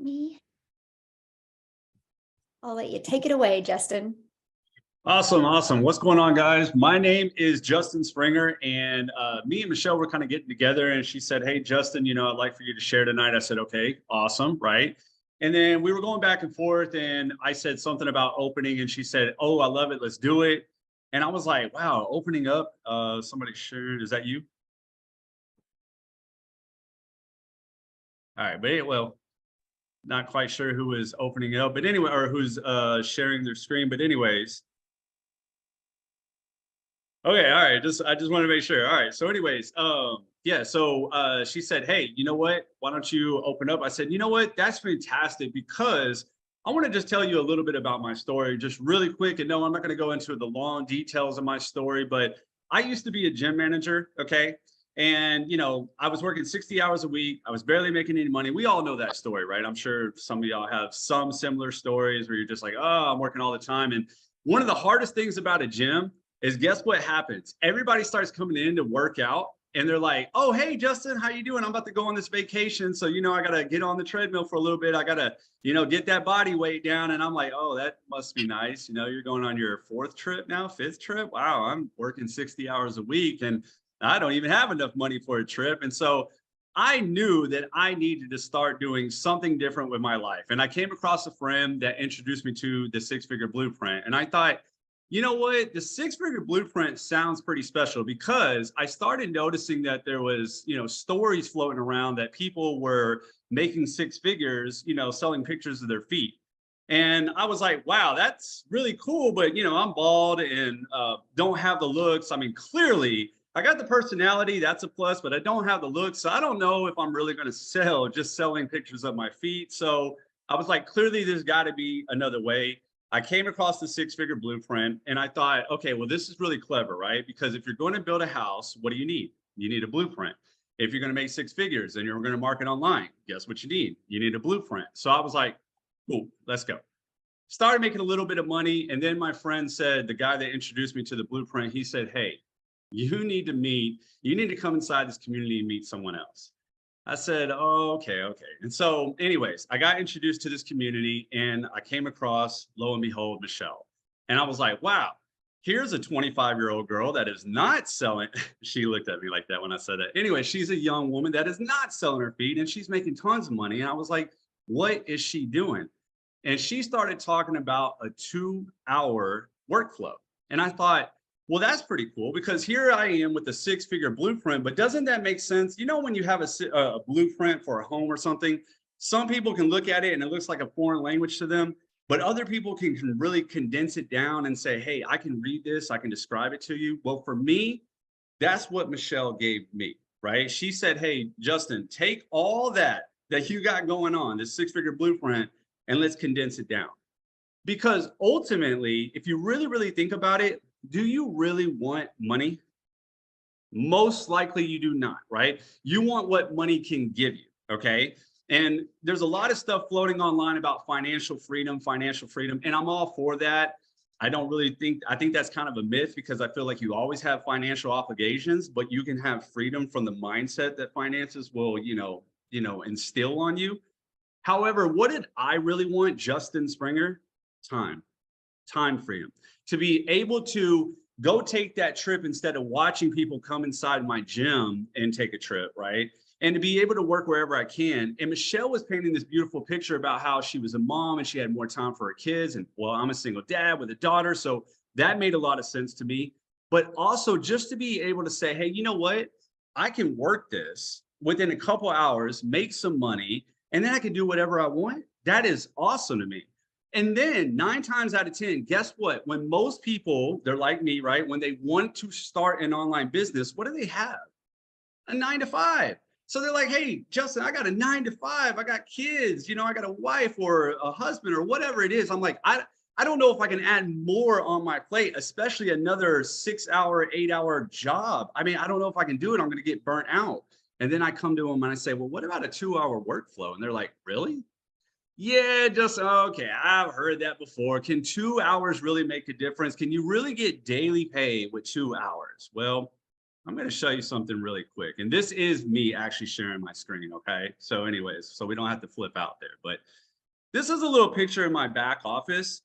me. I'll let you take it away, Justin. Awesome. What's going on, guys? My name is Justin Springer, and me and Michelle were kind of getting together, and she said, "Hey, Justin, I'd like for you to share tonight." I said, "Okay, awesome, right?" And then we were going back and forth, and I said something about opening, and she said, "Oh, I love it. Let's do it." And I was like, "Wow, opening up." Somebody shared. Is that you? All right, well, not quite sure who is opening it up, but anyway, or who's sharing their screen. But anyways. Okay, all right. I just want to make sure. All right. So, anyways, yeah. So she said, "Hey, you know what? Why don't you open up?" I said, "You know what? That's fantastic because I want to just tell you a little bit about my story, just really quick. And no, I'm not going to go into the long details of my story, but I used to be a gym manager. Okay. And I was working 60 hours a week. I was barely making any money. We all know that story, right? I'm sure some of y'all have some similar stories where you're just like, oh, I'm working all the time. And one of the hardest things about a gym is guess what happens? Everybody starts coming in to work out and they're like, "Oh, hey, Justin, how you doing? I'm about to go on this vacation. So, I got to get on the treadmill for a little bit. I got to, get that body weight down." And I'm like, "Oh, that must be nice. You're going on your fourth trip now, fifth trip. Wow, I'm working 60 hours a week and I don't even have enough money for a trip." And so I knew that I needed to start doing something different with my life. And I came across a friend that introduced me to the six-figure blueprint. And I thought, you know what? The six-figure blueprint sounds pretty special because I started noticing that there was, stories floating around that people were making six figures, selling pictures of their feet. And I was like, wow, that's really cool. But, I'm bald and don't have the looks. I mean, clearly I got the personality. That's a plus, but I don't have the looks. So I don't know if I'm really going to sell just selling pictures of my feet. So I was like, clearly there's got to be another way. I came across the six-figure blueprint and I thought, okay, well, this is really clever, right? Because if you're going to build a house, what do you need? You need a blueprint. If you're going to make six figures and you're going to market online, guess what you need? You need a blueprint. So I was like, cool, let's go. Started making a little bit of money. And then my friend said, the guy that introduced me to the blueprint, he said, "Hey, you need to come inside this community and meet someone else." I said, "Oh, okay. And so anyways, I got introduced to this community and I came across, lo and behold, Michelle. And I was like, wow, here's a 25-year-old girl that is not selling." She looked at me like that when I said that. Anyway, she's a young woman that is not selling her feet and she's making tons of money. And I was like, what is she doing? And she started talking about a 2-hour workflow. And I thought, well, that's pretty cool because here I am with a six-figure blueprint, but doesn't that make sense? When you have a blueprint for a home or something, some people can look at it and it looks like a foreign language to them, but other people can really condense it down and say, "Hey, I can read this, I can describe it to you." Well, for me, that's what Michelle gave me, right? She said, "Hey, Justin, take all that you got going on, this six-figure blueprint, and let's condense it down." Because ultimately, if you really, really think about it, do you really want money? Most likely you do not, right? You want what money can give you, okay? And there's a lot of stuff floating online about financial freedom, and I'm all for that. I think that's kind of a myth because I feel like you always have financial obligations, but you can have freedom from the mindset that finances will, instill on you. However, what did I really want, Justin Springer? Time freedom, to be able to go take that trip instead of watching people come inside my gym and take a trip, right? And to be able to work wherever I can. And Michelle was painting this beautiful picture about how she was a mom and she had more time for her kids. And well, I'm a single dad with a daughter. So that made a lot of sense to me. But also just to be able to say, hey, you know what? I can work this within a couple hours, make some money, and then I can do whatever I want. That is awesome to me. And then 9 times out of 10, guess what? When most people, they're like me, right? When they want to start an online business, what do they have? A 9 to 5. So they're like, "Hey, Justin, I got a 9 to 5. I got kids, I got a wife or a husband or whatever it is." I'm like, I don't know if I can add more on my plate, especially another 6-hour, 8-hour job. I mean, I don't know if I can do it. I'm going to get burnt out. And then I come to them and I say, "Well, what about a 2-hour workflow?" And they're like, "Really?" "Yeah, just okay. I've heard that before. Can 2 hours really make a difference? Can you really get daily pay with 2 hours?" Well, I'm going to show you something really quick. And this is me actually sharing my screen. Okay. So anyways, so we don't have to flip out there, but this is a little picture in my back office.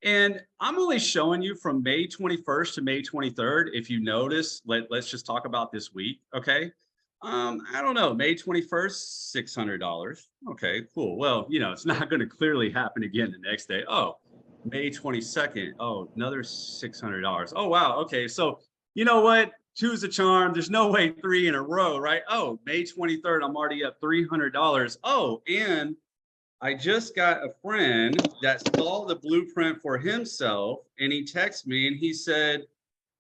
And I'm only showing you from May 21st to May 23rd. If you notice, let's just talk about this week. Okay. I don't know, May 21st, $600. Okay, cool. Well, it's not going to clearly happen again the next day. Oh, May 22nd. Oh, another $600. Oh, wow. Okay. So you know what? Two's a charm. There's no way three in a row, right? Oh, May 23rd, I'm already up $300. Oh, and I just got a friend that saw the blueprint for himself, and he texted me and he said,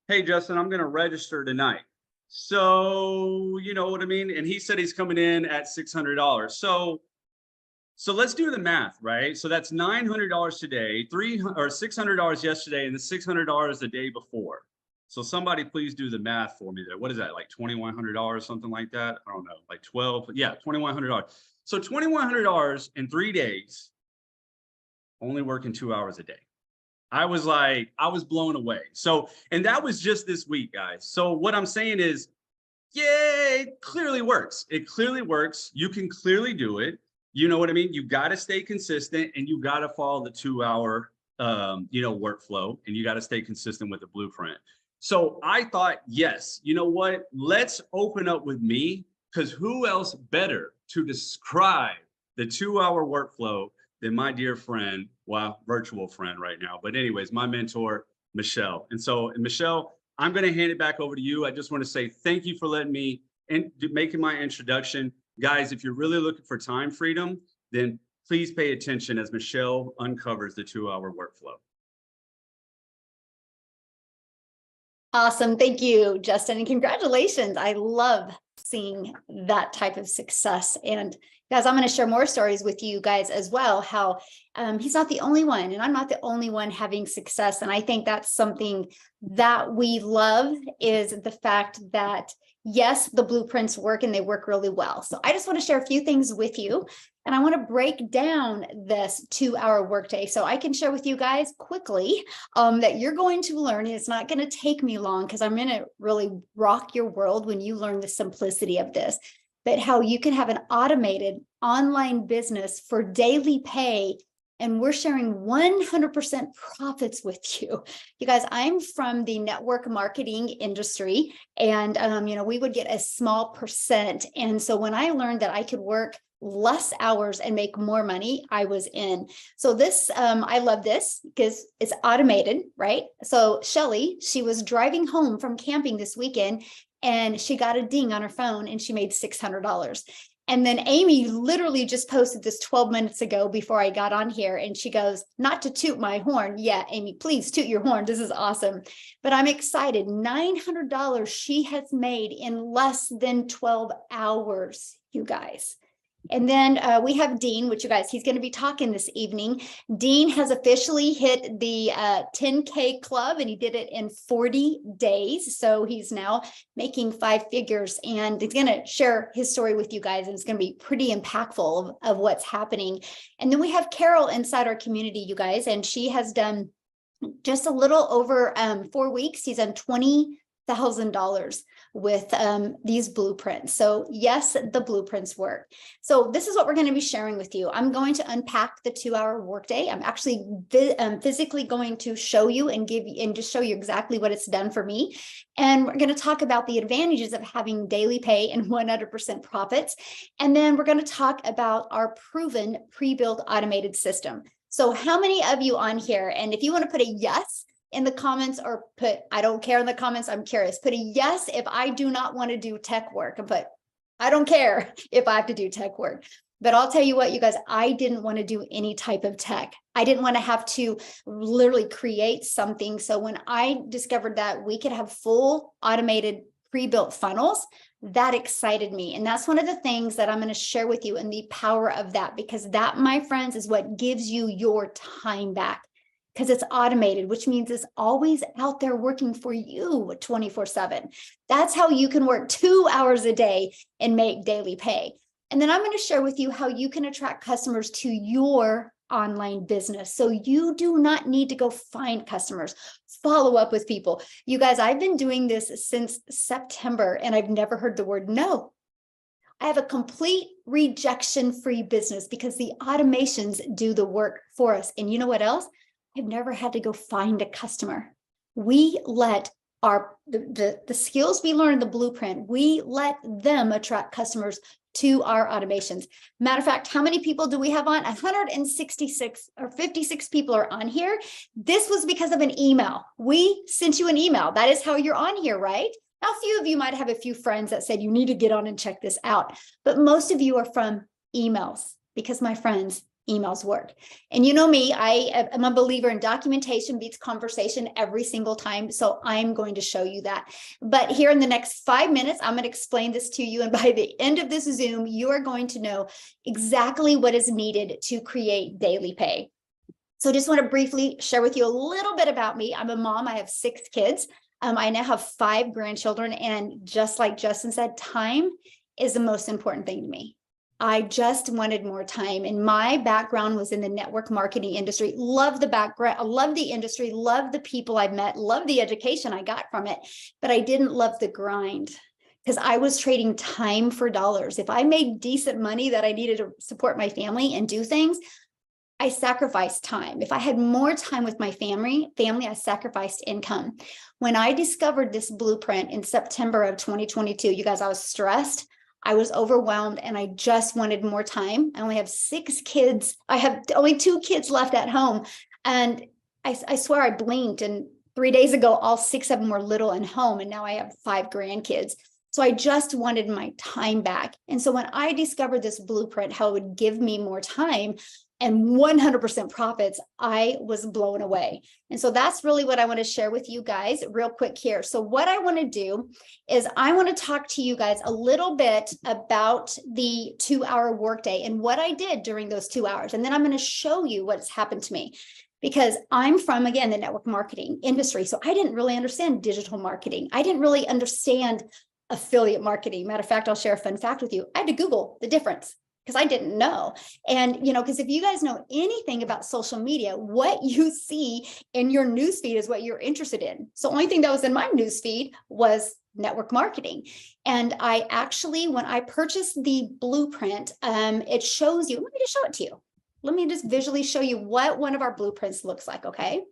"Hey, Justin, I'm going to register tonight." So, you know what I mean? And he said he's coming in at $600. So let's do the math, right? So that's $900 today, $600 yesterday, and the $600 the day before. So somebody please do the math for me there. What is that, like $2,100, something like that? I don't know, like 12, yeah, $2,100. So $2,100 in 3 days, only working 2 hours a day. I was blown away. So, and that was just this week, guys. So what I'm saying is, yeah, it clearly works. It clearly works. You can clearly do it. You know what I mean? You got to stay consistent, and you got to follow the 2-hour, workflow, and you got to stay consistent with the blueprint. So I thought, yes, you know what? Let's open up with me, because who else better to describe the 2-hour workflow than my dear friend, well, virtual friend right now. But anyways, my mentor, Michelle. And so, Michelle, I'm going to hand it back over to you. I just want to say thank you for letting me making my introduction. Guys, if you're really looking for time freedom, then please pay attention as Michelle uncovers the 2-hour workflow. Awesome. Thank you, Justin. And congratulations. I love seeing that type of success. And guys, I'm going to share more stories with you guys as well, how he's not the only one, and I'm not the only one having success. And I think that's something that we love, is the fact that, yes, the blueprints work and they work really well. So I just want to share a few things with you. And I want to break down this 2-hour workday so I can share with you guys quickly that you're going to learn. It's not going to take me long, because I'm going to really rock your world when you learn the simplicity of this, but how you can have an automated online business for daily pay. And we're sharing 100% profits with you. You guys, I'm from the network marketing industry, and we would get a small percent. And so when I learned that I could work less hours and make more money, I was in. So this, I love this because it's automated, right? So Shelly, she was driving home from camping this weekend, and she got a ding on her phone and she made $600. And then Amy literally just posted this 12 minutes ago before I got on here. And she goes, not to toot my horn. Yeah, Amy, please toot your horn. This is awesome. But I'm excited. $900 she has made in less than 12 hours, you guys. And then we have Dean, which you guys, he's going to be talking this evening. Dean has officially hit the 10K club, and he did it in 40 days. So he's now making 5 figures, and he's going to share his story with you guys. And it's going to be pretty impactful of what's happening. And then we have Carol inside our community, you guys, and she has done just a little over 4 weeks. He's done $20,000 with these blueprints. So yes, the blueprints work. So this is what we're going to be sharing with you. I'm going to unpack the 2-hour workday. I'm actually physically going to show you and just show you exactly what it's done for me. And we're going to talk about the advantages of having daily pay and 100% profits. And then we're going to talk about our proven pre-built automated system. So how many of you on here, and if you want to put a yes in the comments, or put I don't care in the comments, I'm curious, put a yes if I do not want to do tech work, and put I don't care if I have to do tech work. But I'll tell you what, you guys, I didn't want to do any type of tech. I didn't want to have to literally create something. So when I discovered that we could have full automated pre-built funnels, that excited me. And that's one of the things that I'm going to share with you, and the power of that, because that, my friends, is what gives you your time back. Because it's automated, which means it's always out there working for you 24/7. That's how you can work 2 hours a day and make daily pay. And then I'm going to share with you how you can attract customers to your online business. So you do not need to go find customers, follow up with people. You guys, I've been doing this since September and I've never heard the word no. I have a complete rejection-free business because the automations do the work for us. And you know what else? I've never had to go find a customer. We let the skills we learn in the blueprint, we let them attract customers to our automations. Matter of fact, how many people do we have on? 166 or 56 people are on here. This was because of an email. We sent you an email. That is how you're on here, right? Now, a few of you might have a few friends that said you need to get on and check this out, but most of you are from emails because my friends, emails work. And you know me, I am a believer in documentation beats conversation every single time. So I'm going to show you that. But here in the next 5 minutes, I'm going to explain this to you. And by the end of this Zoom, you are going to know exactly what is needed to create daily pay. So I just want to briefly share with you a little bit about me. I'm a mom. I have 6 kids. I now have 5 grandchildren. And just like Justin said, time is the most important thing to me. I just wanted more time. And my background was in the network marketing industry. Love the background, I love the industry, love the people I've met, love the education I got from it, but I didn't love the grind because I was trading time for dollars. If I made decent money that I needed to support my family and do things, I sacrificed time. If I had more time with my family, I sacrificed income. When I discovered this blueprint in September of 2022, you guys, I was stressed. I was overwhelmed and I just wanted more time. I only have 6 kids. I have only 2 kids left at home. And I swear I blinked. And 3 days ago, all 6 of them were little and home. And now I have 5 grandkids. So I just wanted my time back. And so when I discovered this blueprint, how it would give me more time and 100% profits, I was blown away. And so that's really what I want to share with you guys real quick here. So what I want to do is I want to talk to you guys a little bit about the 2-hour workday and what I did during those 2 hours. And then I'm going to show you what's happened to me because I'm from, again, the network marketing industry. So I didn't really understand digital marketing. I didn't really understand affiliate marketing. Matter of fact, I'll share a fun fact with you. I had to Google the difference because I didn't know. And, you know, because if you guys know anything about social media, what you see in your newsfeed is what you're interested in. So the only thing that was in my newsfeed was network marketing. And I actually, when I purchased the blueprint, it shows you, let me just show it to you. Let me just visually show you what one of our blueprints looks like, okay?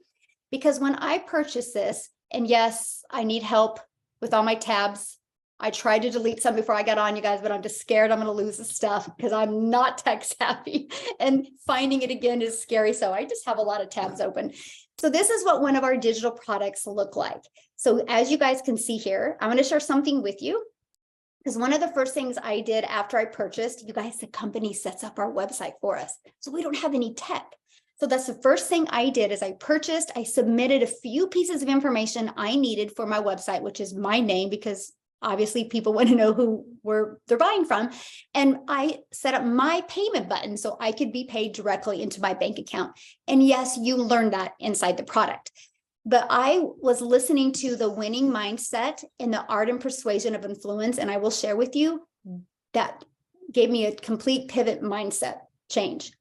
Because when I purchased this, and yes, I need help with all my tabs. I tried to delete some before I got on, you guys, but I'm just scared I'm going to lose the stuff because I'm not tech savvy and finding it again is scary. So I just have a lot of tabs open. So this is what one of our digital products look like. So as you guys can see here, I'm going to share something with you because one of the first things I did after I purchased, you guys, the company sets up our website for us. So we don't have any tech. So that's the first thing I did is I submitted a few pieces of information I needed for my website, which is my name, because obviously people want to know who they're buying from. And I set up my payment button so I could be paid directly into my bank account. And yes, you learn that inside the product. But I was listening to the winning mindset and the art and persuasion of influence. And I will share with you that gave me a complete pivot mindset change.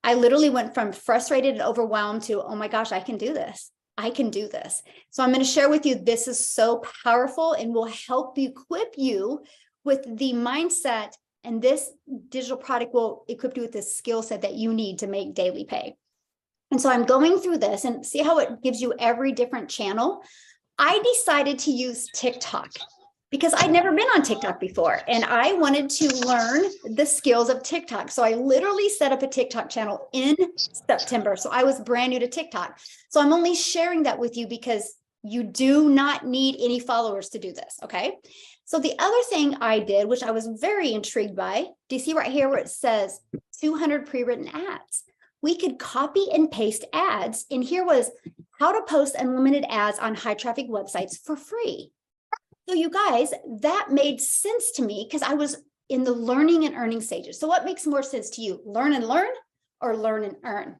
I literally went from frustrated and overwhelmed to, oh my gosh, I can do this. I can do this. So I'm going to share with you, this is so powerful and will help equip you with the mindset. And this digital product will equip you with the skill set that you need to make daily pay. And so I'm going through this and see how it gives you every different channel. I decided to use TikTok because I'd never been on TikTok before and I wanted to learn the skills of TikTok. So I literally set up a TikTok channel in September. So I was brand new to TikTok. So I'm only sharing that with you because you do not need any followers to do this, okay? So the other thing I did, which I was very intrigued by, do you see right here where it says 200 pre-written ads? We could copy and paste ads. And here was how to post unlimited ads on high traffic websites for free. So you guys, that made sense to me because I was in the learning and earning stages. So what makes more sense to you? Learn and learn or learn and earn?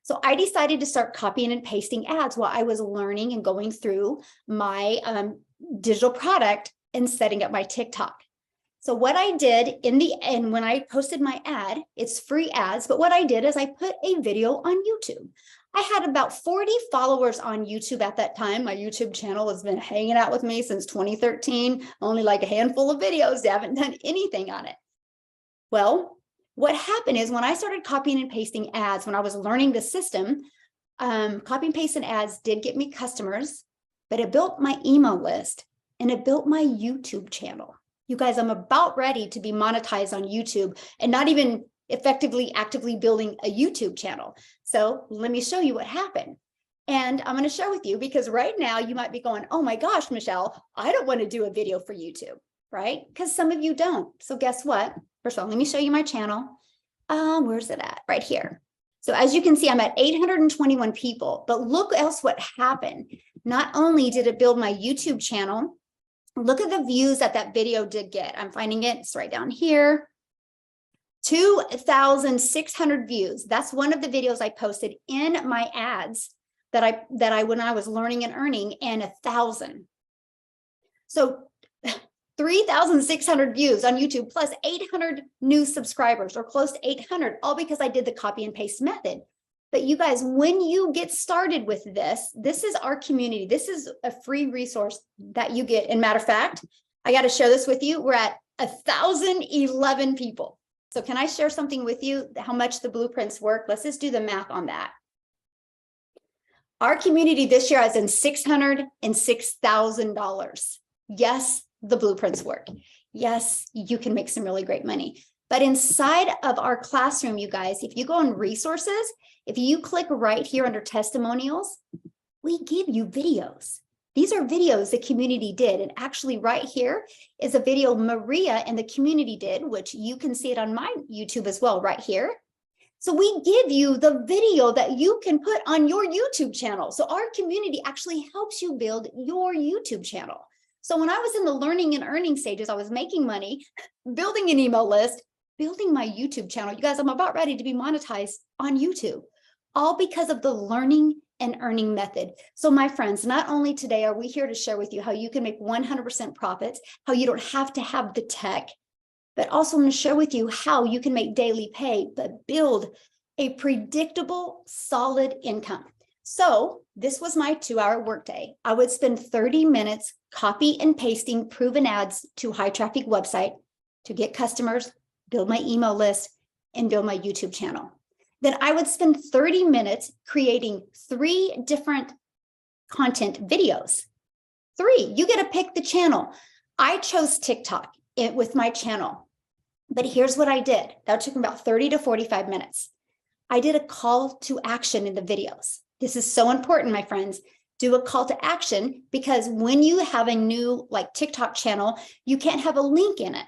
So I decided to start copying and pasting ads while I was learning and going through my digital product and setting up my TikTok. So what I did in the end, when I posted my ad, it's free ads, but what I did is I put a video on YouTube. I had about 40 followers on YouTube at that time. My YouTube channel has been hanging out with me since 2013, only like a handful of videos. They haven't done anything on it. Well, what happened is when I started copying and pasting ads, when I was learning the system, copy and pasting ads did get me customers, but it built my email list and it built my YouTube channel. You guys, I'm about ready to be monetized on YouTube and not even effectively actively building a YouTube channel. So let me show you what happened. And I'm going to share with you because right now you might be going, oh my gosh, Michelle, I don't want to do a video for YouTube, right? Because some of you don't. So guess what? First of all, let me show you my channel. Where's it at? Right here. So as you can see, I'm at 821 people, but look else what happened. Not only did it build my YouTube channel, look at the views that that video did get. I'm finding it, it's right down here. 2,600 views. That's one of the videos I posted in my ads that I when I was learning and earning, and 1,000. So 3,600 views on YouTube plus 800 new subscribers, or close to 800, all because I did the copy and paste method. But you guys, when you get started with this, this is our community. This is a free resource that you get. And matter of fact, I got to share this with you. We're at 1,011 people. So can I share something with you, how much the blueprints work? Let's just do the math on that. Our community this year has in $606,000. Yes, the blueprints work. Yes, you can make some really great money. But inside of our classroom, you guys, if you go on resources, if you click right here under testimonials, we give you videos. These are videos the community did. And actually right here is a video Maria and the community did, which you can see it on my YouTube as well, right here. So we give you the video that you can put on your YouTube channel. So our community actually helps you build your YouTube channel. So when I was in the learning and earning stages, I was making money, building an email list, building my YouTube channel. You guys, I'm about ready to be monetized on YouTube, all because of the learning and earning method. So my friends, not only today are we here to share with you how you can make 100% profits, how you don't have to have the tech, but also I'm going to share with you how you can make daily pay, but build a predictable, solid income. So this was my 2-hour workday. I would spend 30 minutes copy and pasting proven ads to high traffic website to get customers, build my email list, and build my YouTube channel. Then I would spend 30 minutes creating 3 different content videos. 3, you get to pick the channel. I chose TikTok with my channel, but here's what I did. That took about 30 to 45 minutes. I did a call to action in the videos. This is so important, my friends. Do a call to action, because when you have a new like TikTok channel, you can't have a link in it.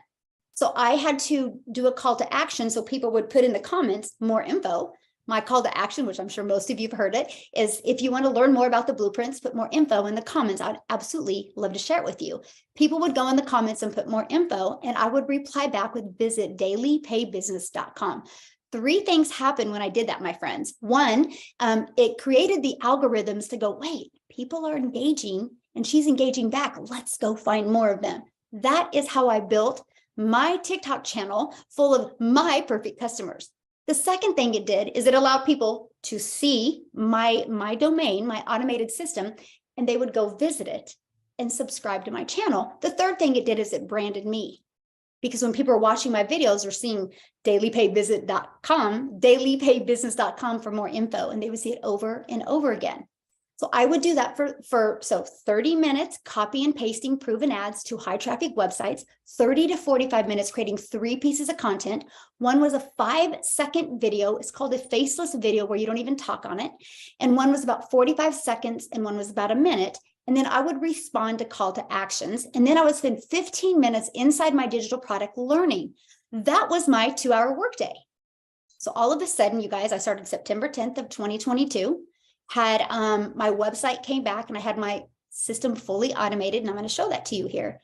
So I had to do a call to action so people would put in the comments more info. My call to action, which I'm sure most of you have heard it, is if you want to learn more about the blueprints, put more info in the comments. I'd absolutely love to share it with you. People would go in the comments and put more info, and I would reply back with visit dailypaybusiness.com. 3 things happened when I did that, my friends. 1, it created the algorithms to go, wait, people are engaging and she's engaging back. Let's go find more of them. That is how I built my TikTok channel full of my perfect customers. The second thing it did is it allowed people to see my domain, my automated system, and they would go visit it and subscribe to my channel. The third thing it did is it branded me, because when people are watching my videos, they're seeing dailypaybusiness.com for more info, and they would see it over and over again. So I would do that for 30 minutes, copy and pasting proven ads to high traffic websites, 30 to 45 minutes creating 3 pieces of content. One was a 5-second video. It's called a faceless video where you don't even talk on it. And one was about 45 seconds and one was about a minute. And then I would respond to call to actions. And then I would spend 15 minutes inside my digital product learning. That was my 2-hour workday. So all of a sudden, you guys, I started September 10th of 2022. Had my website came back and I had my system fully automated, and I'm going to show that to you here.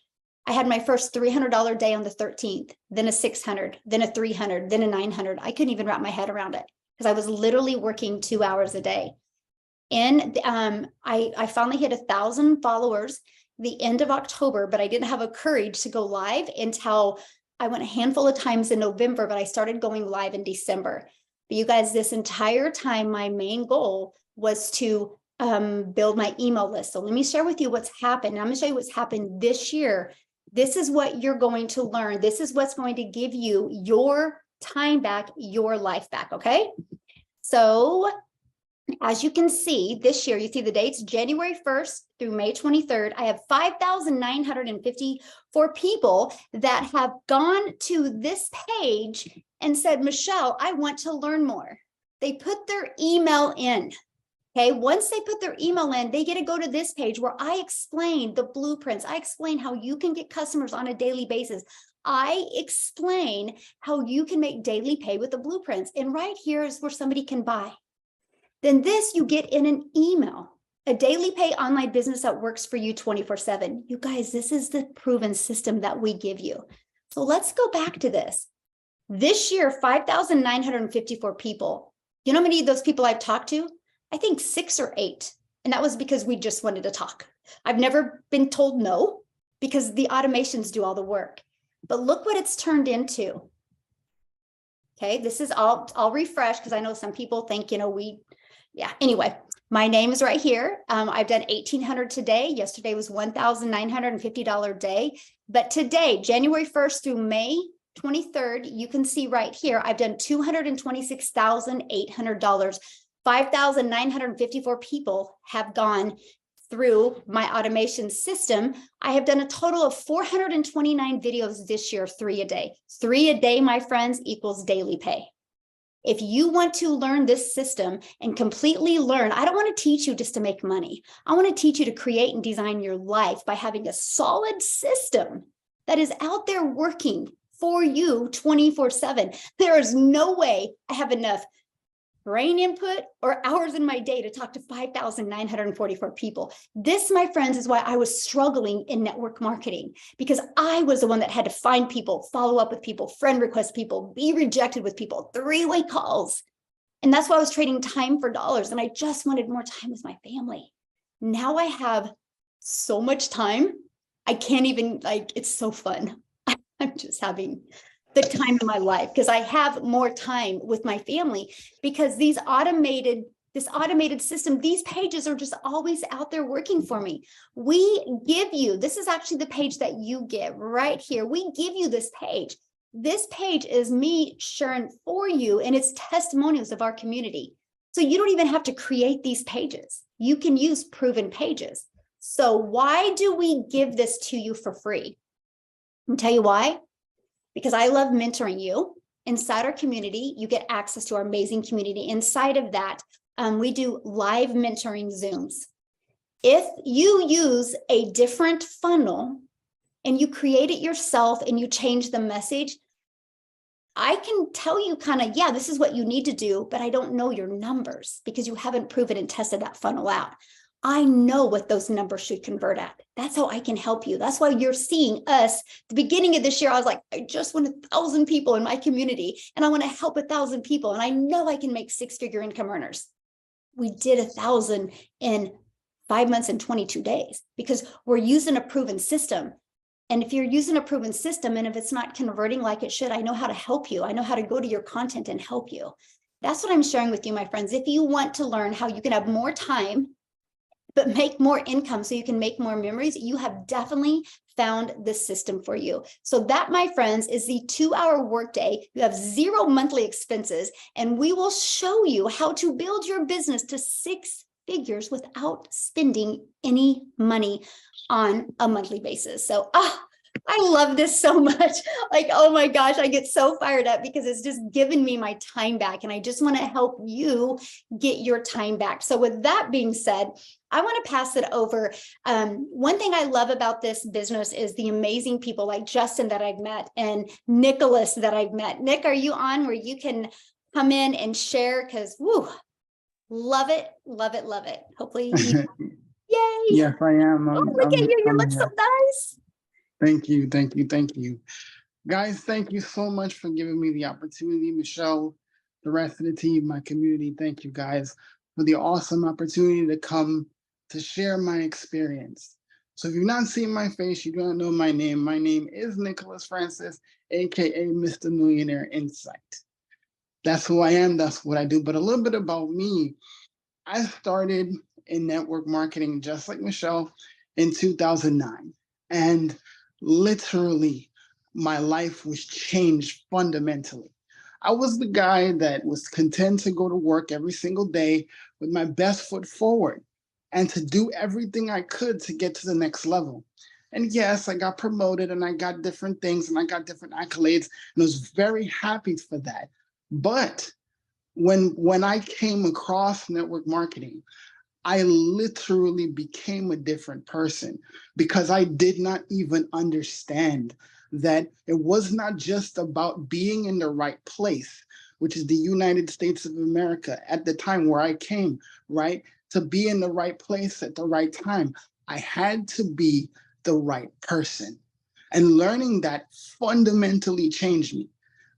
I had my first $300 day on the 13th, then a 600, then a 300, then a 900. I couldn't even wrap my head around it because I was literally working 2 hours a day. And I finally hit 1,000 followers the end of October, but I didn't have a courage to go live until I went a handful of times in November, but I started going live in December. But you guys, this entire time, my main goal was to build my email list. So let me share with you what's happened. I'm going to show you what's happened this year. This is what you're going to learn. This is what's going to give you your time back, your life back. Okay. So as you can see, this year, you see the dates, January 1st through May 23rd, I have 5,954 people that have gone to this page and said, Michelle, I want to learn more. They put their email in. Okay, once they put their email in, they get to go to this page where I explain the blueprints. I explain how you can get customers on a daily basis. I explain how you can make daily pay with the blueprints. And right here is where somebody can buy. Then this you get in an email, a daily pay online business that works for you 24/7. You guys, this is the proven system that we give you. So let's go back to this. This year, 5,954 people. You know how many of those people I've talked to? I think 6 or 8. And that was because we just wanted to talk. I've never been told no because the automations do all the work. But look what it's turned into. Okay, this is I'll refresh because I know some people think, anyway, my name is right here. I've done 1,800 today. Yesterday was $1,950 day. But today, January 1st through May 23rd, you can see right here, I've done $226,800. 5,954 people have gone through my automation system. I have done a total of 429 videos this year, 3 a day. 3 a day, my friends, equals daily pay. If you want to learn this system and completely learn, I don't want to teach you just to make money. I want to teach you to create and design your life by having a solid system that is out there working for you 24/7. There is no way I have enough brain input or hours in my day to talk to 5,944 people. This, my friends, is why I was struggling in network marketing, because I was the one that had to find people, follow up with people, friend request people, be rejected with people, 3-way calls. And that's why I was trading time for dollars. And I just wanted more time with my family. Now I have so much time. I can't even, it's so fun. I'm just having the time in my life because I have more time with my family, because this automated system, these pages are just always out there working for me. We give you, this is actually the page that you get right here. We give you this page. This page is me sharing for you, and it's testimonials of our community. So you don't even have to create these pages. You can use proven pages. So why do we give this to you for free? I'll tell you why. Because I love mentoring you. Inside our community, you get access to our amazing community. Inside of that, we do live mentoring Zooms. If you use a different funnel and you create it yourself and you change the message, I can tell you yeah, this is what you need to do, but I don't know your numbers because you haven't proven and tested that funnel out. I know what those numbers should convert at. That's how I can help you. That's why you're seeing us. The beginning of this year, I was like, I just want 1,000 people in my community and I want to help 1,000 people. And I know I can make 6-figure income earners. We did 1,000 in 5 months and 22 days because we're using a proven system. And if you're using a proven system and if it's not converting like it should, I know how to help you. I know how to go to your content and help you. That's what I'm sharing with you, my friends. If you want to learn how you can have more time but make more income so you can make more memories, you have definitely found this system for you. So that, my friends, is the 2-hour workday. You have 0 monthly expenses, and we will show you how to build your business to 6 figures without spending any money on a monthly basis. So, I love this so much. Oh my gosh, I get so fired up because it's just given me my time back, and I just want to help you get your time back. So with that being said, I want to pass it over. One thing I love about this business is the amazing people like Justin that I've met and Nicholas that I've met. Nick, are you on where you can come in and share? Because, love it, love it, love it. Hopefully, yay. Yes, I am. Look at you. You look so nice. Thank you. Thank you. Thank you. Guys, thank you so much for giving me the opportunity, Michelle, the rest of the team, my community. Thank you guys for the awesome opportunity to come to share my experience. So if you've not seen my face, you don't know my name. My name is Nicholas Francis, AKA Mr. Millionaire Insight. That's who I am, that's what I do. But a little bit about me, I started in network marketing just like Michelle in 2009. And literally, my life was changed fundamentally. I was the guy that was content to go to work every single day with my best foot forward and to do everything I could to get to the next level. And yes, I got promoted and I got different things and I got different accolades, and I was very happy for that. But when I came across network marketing, I literally became a different person because I did not even understand that it was not just about being in the right place, which is the United States of America at the time where I came, right? To be in the right place at the right time, I had to be the right person. And learning that fundamentally changed me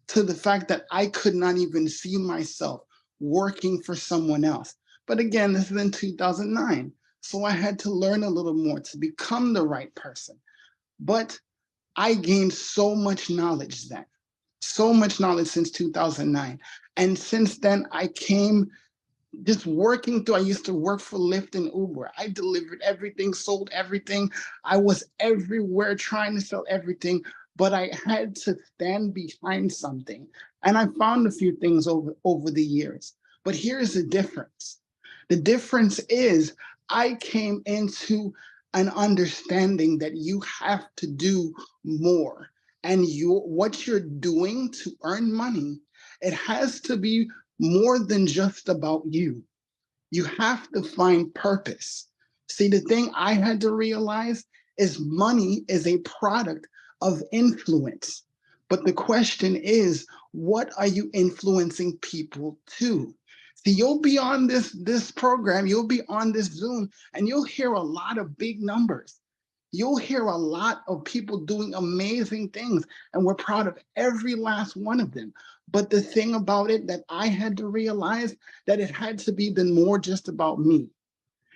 to the fact that I could not even see myself working for someone else. But again, this is in 2009. So I had to learn a little more to become the right person. But I gained so much knowledge then, so much knowledge since 2009. And since then, I came just working through. I used to work for Lyft and Uber. I delivered everything, sold everything. I was everywhere trying to sell everything, but I had to stand behind something. And I found a few things over the years. But here's the difference. The difference is I came into an understanding that you have to do more. And what you're doing to earn money, it has to be more than just about you. You have to find purpose. See, the thing I had to realize is money is a product of influence. But the question is, what are you influencing people to? See, you'll be on this program, you'll be on this Zoom, and you'll hear a lot of big numbers. You'll hear a lot of people doing amazing things, and we're proud of every last one of them. But the thing about it that I had to realize that it had to be then more just about me.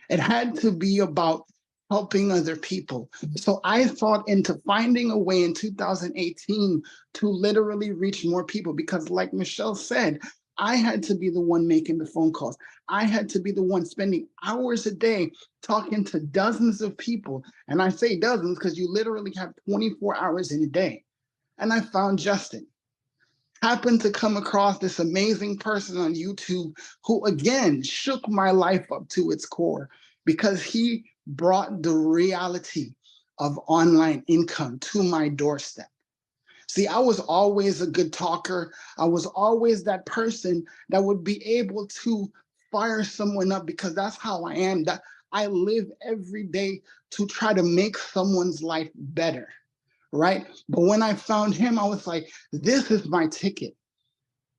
It had to be about helping other people. So I thought into finding a way in 2018 to literally reach more people because like Michelle said, I had to be the one making the phone calls. I had to be the one spending hours a day talking to dozens of people. And I say dozens because you literally have 24 hours in a day. And I found Justin. Happened to come across this amazing person on YouTube who, again, shook my life up to its core because he brought the reality of online income to my doorstep. See, I was always a good talker. I was always that person that would be able to fire someone up because that's how I am. That I live every day to try to make someone's life better, right? But when I found him, I was like, this is my ticket.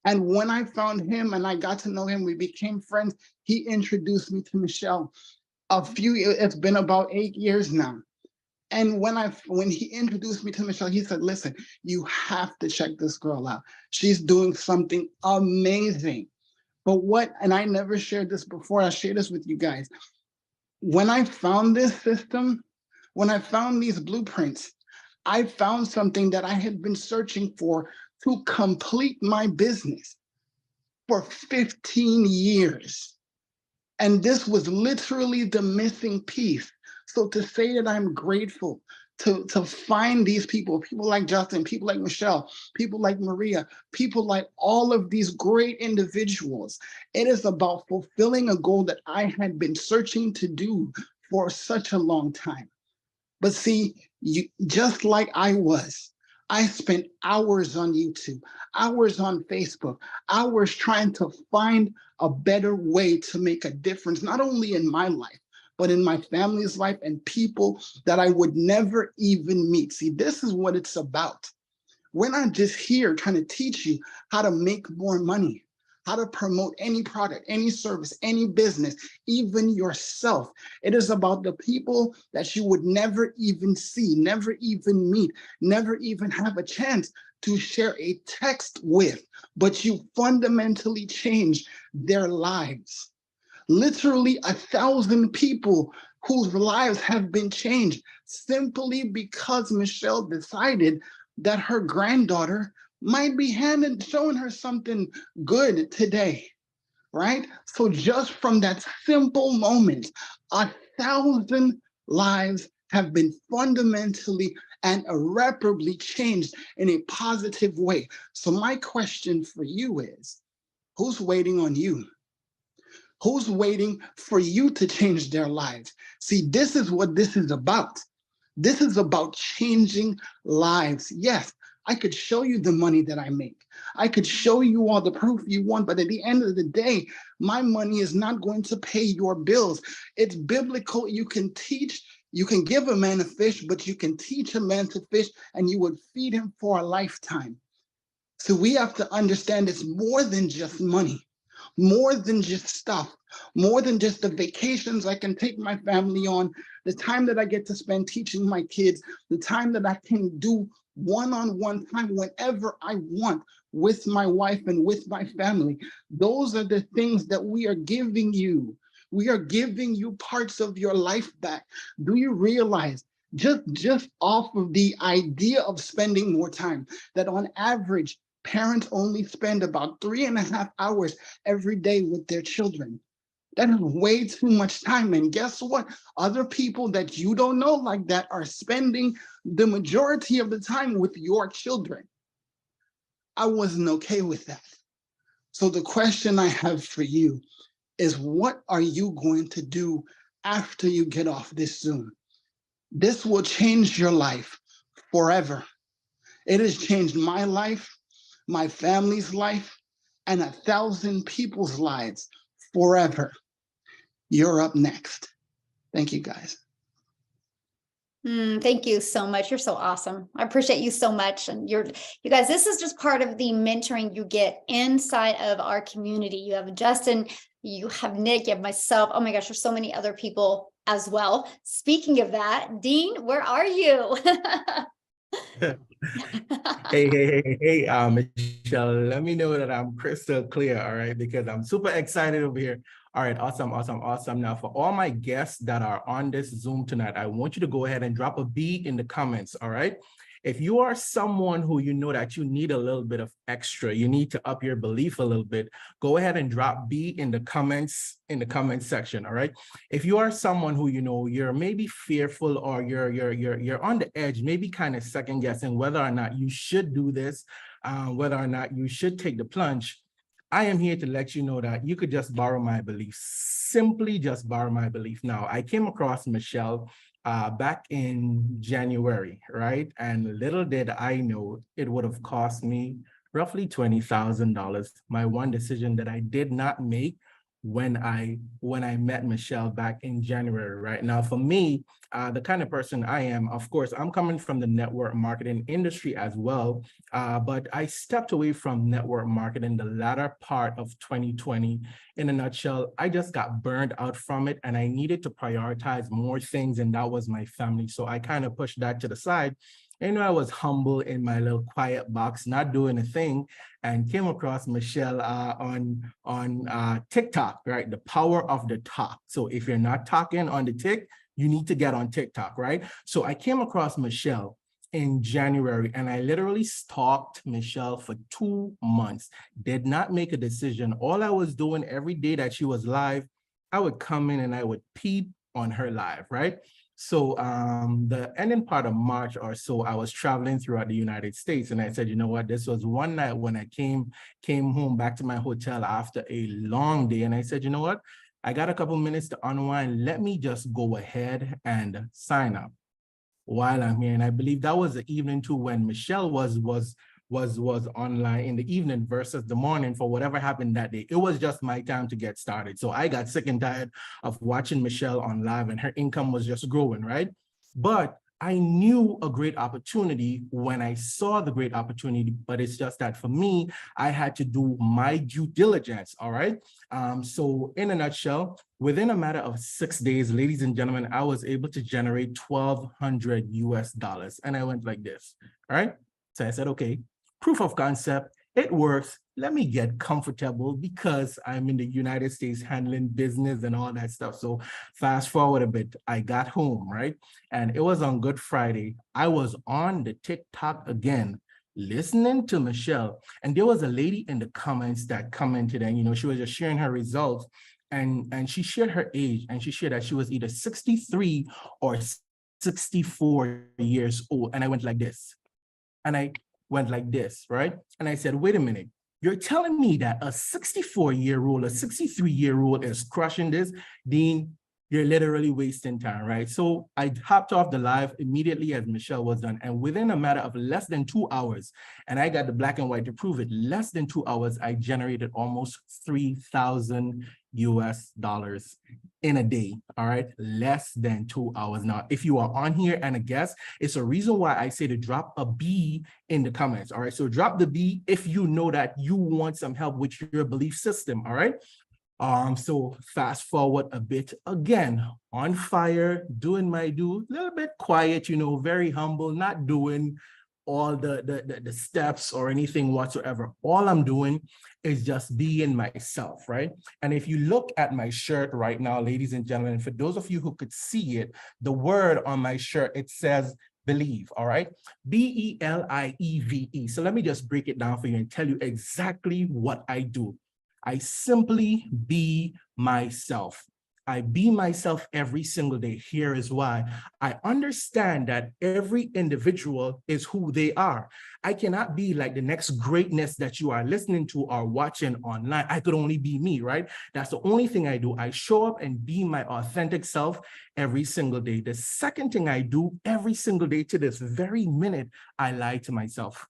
And when I found him and I got to know him, we became friends. He introduced me to Michelle. It's been about 8 years now. And when he introduced me to Michelle, he said, listen, you have to check this girl out. She's doing something amazing. But and I never shared this before, I share this with you guys. When I found this system, when I found these blueprints, I found something that I had been searching for to complete my business for 15 years. And this was literally the missing piece. So to say that I'm grateful to find these people like Justin, people like Michelle, people like Maria, people like all of these great individuals, it is about fulfilling a goal that I had been searching to do for such a long time. But see, just like I spent hours on YouTube, hours on Facebook, hours trying to find a better way to make a difference, not only in my life, but in my family's life and people that I would never even meet. See, this is what it's about. We're not just here trying to teach you how to make more money, how to promote any product, any service, any business, even yourself. It is about the people that you would never even see, never even meet, never even have a chance to share a text with, but you fundamentally change their lives. Literally 1,000 people whose lives have been changed simply because Michelle decided that her granddaughter might be showing her something good today, right? So just from that simple moment, 1,000 lives have been fundamentally and irreparably changed in a positive way. So my question for you is, who's waiting on you? Who's waiting for you to change their lives? See, this is what this is about. This is about changing lives. Yes, I could show you the money that I make. I could show you all the proof you want, but at the end of the day, my money is not going to pay your bills. It's biblical. You can teach, you can give a man a fish, but you can teach a man to fish and you would feed him for a lifetime. So we have to understand it's more than just money, more than just stuff, more than just the vacations I can take my family on, the time that I get to spend teaching my kids, the time that I can do one-on-one time whenever I want with my wife and with my family. Those are the things that we are giving you. We are giving you parts of your life back. Do you realize, just off of the idea of spending more time, that on average, parents only spend about 3.5 hours every day with their children? That is way too much time. And guess what? Other people that you don't know like that are spending the majority of the time with your children. I wasn't okay with that. So the question I have for you is, what are you going to do after you get off this Zoom? This will change your life forever. It has changed my life, my family's life, and 1,000 people's lives forever. You're up next. Thank you, guys. Thank you so much. You're so awesome. I appreciate you so much. And you guys, this is just part of the mentoring you get inside of our community. You have Justin, you have Nick, you have myself. Oh my gosh, there's so many other people as well. Speaking of that, Dean, where are you? Hey, Michelle, let me know that I'm crystal clear, all right, because I'm super excited over here. All right, awesome. Now, for all my guests that are on this Zoom tonight, I want you to go ahead and drop a B in the comments, all right? If you are someone who you know that you need a little bit of extra, you need to up your belief a little bit, go ahead and drop B in the comments section, all right? If you are someone who you know you're maybe fearful or you're on the edge, maybe kind of second guessing whether or not you should do this, whether or not you should take the plunge, I am here to let you know that you could just borrow my belief, simply just borrow my belief. Now, I came across Michelle back in January, right? And little did I know it would have cost me roughly $20,000. My one decision that I did not make when I met Michelle back in January, right? Now, for me, the kind of person I am, of course, I'm coming from the network marketing industry as well, but I stepped away from network marketing the latter part of 2020. In a nutshell, I just got burned out from it and I needed to prioritize more things, and that was my family. So I kind of pushed that to the side. And I was humble in my little quiet box, not doing a thing, and came across Michelle on TikTok, right? The power of the talk. So if you're not talking on the tick, you need to get on TikTok, right? So I came across Michelle in January and I literally stalked Michelle for 2 months, did not make a decision. All I was doing every day that she was live, I would come in and I would peep on her live, right? So the ending part of March or so, I was traveling throughout the United States, and I said, you know what, this was one night when I came home back to my hotel after a long day, and I said, you know what, I got a couple minutes to unwind. Let me just go ahead and sign up while I'm here. And I believe that was the evening too when Michelle was online in the evening versus the morning for whatever happened that day. It was just my time to get started. So I got sick and tired of watching Michelle on live and her income was just growing, right? But I knew a great opportunity when I saw the great opportunity, but it's just that for me, I had to do my due diligence, all right? So in a nutshell, within a matter of 6 days, ladies and gentlemen, I was able to generate $1,200 US. And I went like this, all right? So I said, okay, proof of concept, it works, let me get comfortable because I'm in the United States handling business and all that stuff. So fast forward a bit, I got home, right? And it was on Good Friday. I was on the TikTok again, listening to Michelle. And there was a lady in the comments that commented, and, you know, she was just sharing her results. And she shared her age, and she shared that she was either 63 or 64 years old. And I went like this. And I went like this, right? And I said, wait a minute. You're telling me that a 64-year-old, a 63-year-old is crushing this? Dean, you're literally wasting time, right? So I hopped off the live immediately as Michelle was done. And within a matter of less than 2 hours, and I got the black and white to prove it, less than 2 hours, I generated almost $3,000 US in a day, all right? Less than 2 hours. Now, if you are on here and a guest, it's a reason why I say to drop a B in the comments, all right? So drop the B if you know that you want some help with your belief system, all right? So fast forward a bit, again, on fire, doing my do, a little bit quiet, you know, very humble, not doing all the steps or anything whatsoever. All I'm doing is just being myself, right? And if you look at my shirt right now, ladies and gentlemen, for those of you who could see it, the word on my shirt, it says believe, all right? B-E-L-I-E-V-E. So let me just break it down for you and tell you exactly what I do. I simply be myself. I be myself every single day. Here is why. I understand that every individual is who they are. I cannot be like the next greatness that you are listening to or watching online. I could only be me, right? That's the only thing I do. I show up and be my authentic self every single day. The second thing I do every single day to this very minute, I lie to myself.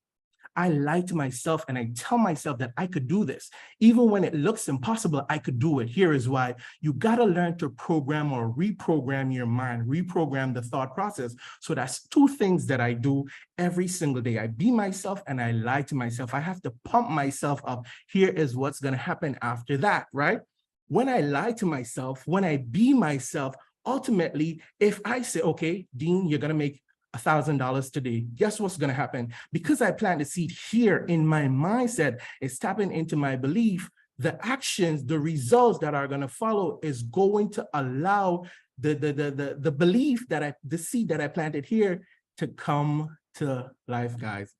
I lie to myself and I tell myself that I could do this. Even when it looks impossible, I could do it. Here is why. You got to learn to program or reprogram your mind, reprogram the thought process. So that's two things that I do every single day. I be myself and I lie to myself. I have to pump myself up. Here is what's going to happen after that, right? When I lie to myself, when I be myself, ultimately, if I say, okay, Dean, you're going to make $1,000 today, guess what's going to happen? Because I plant the seed here in my mindset, it's tapping into my belief, the actions, the results that are going to follow is going to allow the belief that the seed that I planted here to come to life, guys.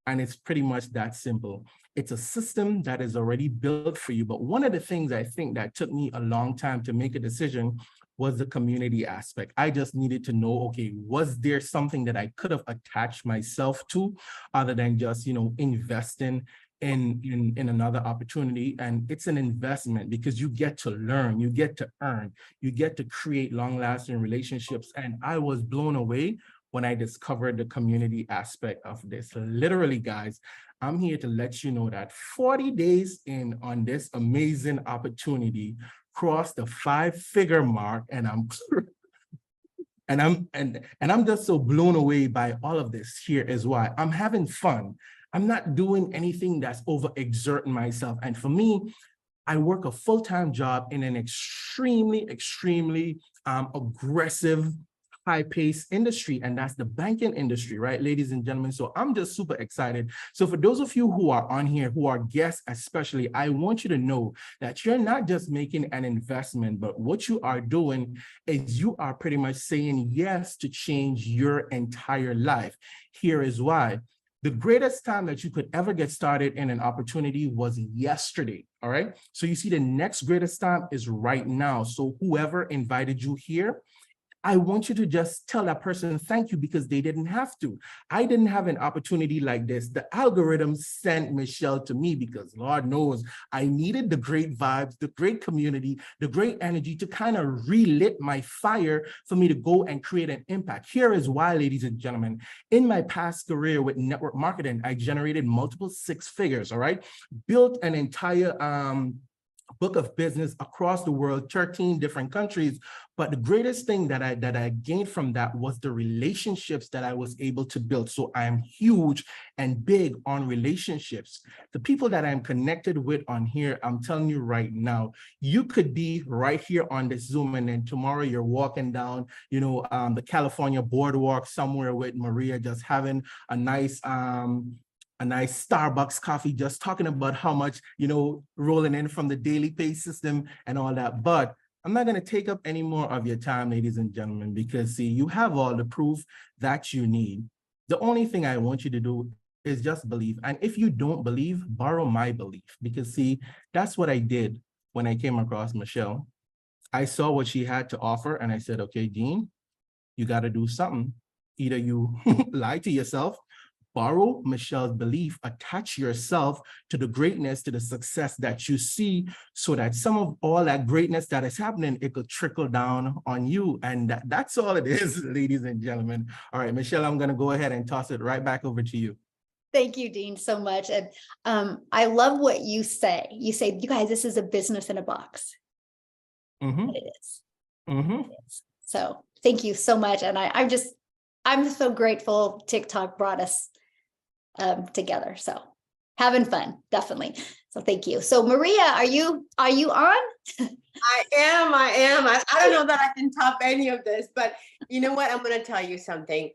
And it's pretty much that simple. It's a system that is already built for you. But one of the things I think that took me a long time to make a decision was the community aspect. I just needed to know, okay, was there something that I could have attached myself to other than just, you know, investing in another opportunity? And it's an investment because you get to learn, you get to earn, you get to create long-lasting relationships. And I was blown away when I discovered the community aspect of this. Literally, guys, I'm here to let you know that 40 days in on this amazing opportunity, crossed the 5-figure mark, and I'm just so blown away by all of this. Here is why. I'm having fun. I'm not doing anything that's overexerting myself. And for me, I work a full-time job in an extremely aggressive, high-paced industry, and that's the banking industry, right, ladies and gentlemen? So I'm just super excited. So for those of you who are on here, who are guests especially, I want you to know that you're not just making an investment, but what you are doing is you are pretty much saying yes to change your entire life. Here is why. The greatest time that you could ever get started in an opportunity was yesterday, all right? So you see, the next greatest time is right now. So whoever invited you here, I want you to just tell that person thank you because they didn't have to. I didn't have an opportunity like this. The algorithm sent Michelle to me because Lord knows I needed the great vibes, the great community, the great energy to kind of relit my fire for me to go and create an impact. Here is why, ladies and gentlemen. In my past career with network marketing, I generated multiple 6 figures, all right? Built an entire book of business across the world, 13 different countries. But the greatest thing that I gained from that was the relationships that I was able to build. So I am huge and big on relationships. The people that I'm connected with on here, I'm telling you right now, you could be right here on this Zoom, and then tomorrow you're walking down, you know, the California boardwalk somewhere with Maria, just having a nice a nice Starbucks coffee, just talking about how much, rolling in from the daily pay system and all that. But I'm not going to take up any more of your time, ladies and gentlemen, because see, you have all the proof that you need. The only thing I want you to do is just believe. And if you don't believe, borrow my belief, because see, that's what I did when I came across Michelle. I saw what she had to offer and I said, okay, Dean, you got to do something. Either you lie to yourself, borrow Michelle's belief, attach yourself to the greatness, to the success that you see, so that some of all that greatness that is happening, it could trickle down on you. And that's all it is, ladies and gentlemen. All right, Michelle, I'm going to go ahead and toss it right back over to you. Thank you, Dean, so much. And I love what you say. You say, you guys, this is a business in a box. Mm-hmm. It is. Mm-hmm. It is. So thank you so much. And I'm so grateful TikTok brought us together. So having fun, definitely. So thank you. So Maria, are you on? I am. I don't know that I can top any of this, but you know what? I'm going to tell you something.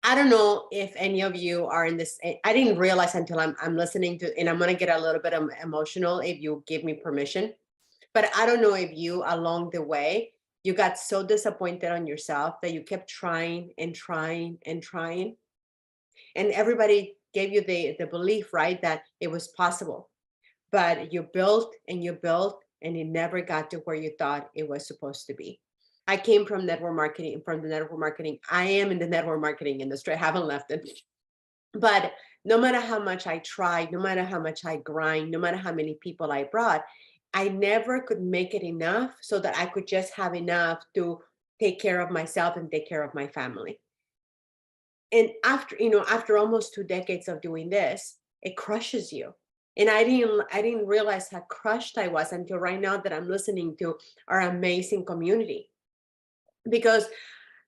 I don't know if any of you are in this. I didn't realize until I'm listening to, and I'm going to get a little bit emotional if you give me permission. But I don't know if you, along the way, you got so disappointed on yourself that you kept trying and trying and trying. And everybody gave you the belief, right, that it was possible. But you built and you built and it never got to where you thought it was supposed to be. I came from network marketing, I am in the network marketing industry. I haven't left it. But no matter how much I tried, no matter how much I grind, no matter how many people I brought, I never could make it enough so that I could just have enough to take care of myself and take care of my family. And after almost 2 decades of doing this, it crushes you. And I didn't realize how crushed I was until right now that I'm listening to our amazing community. Because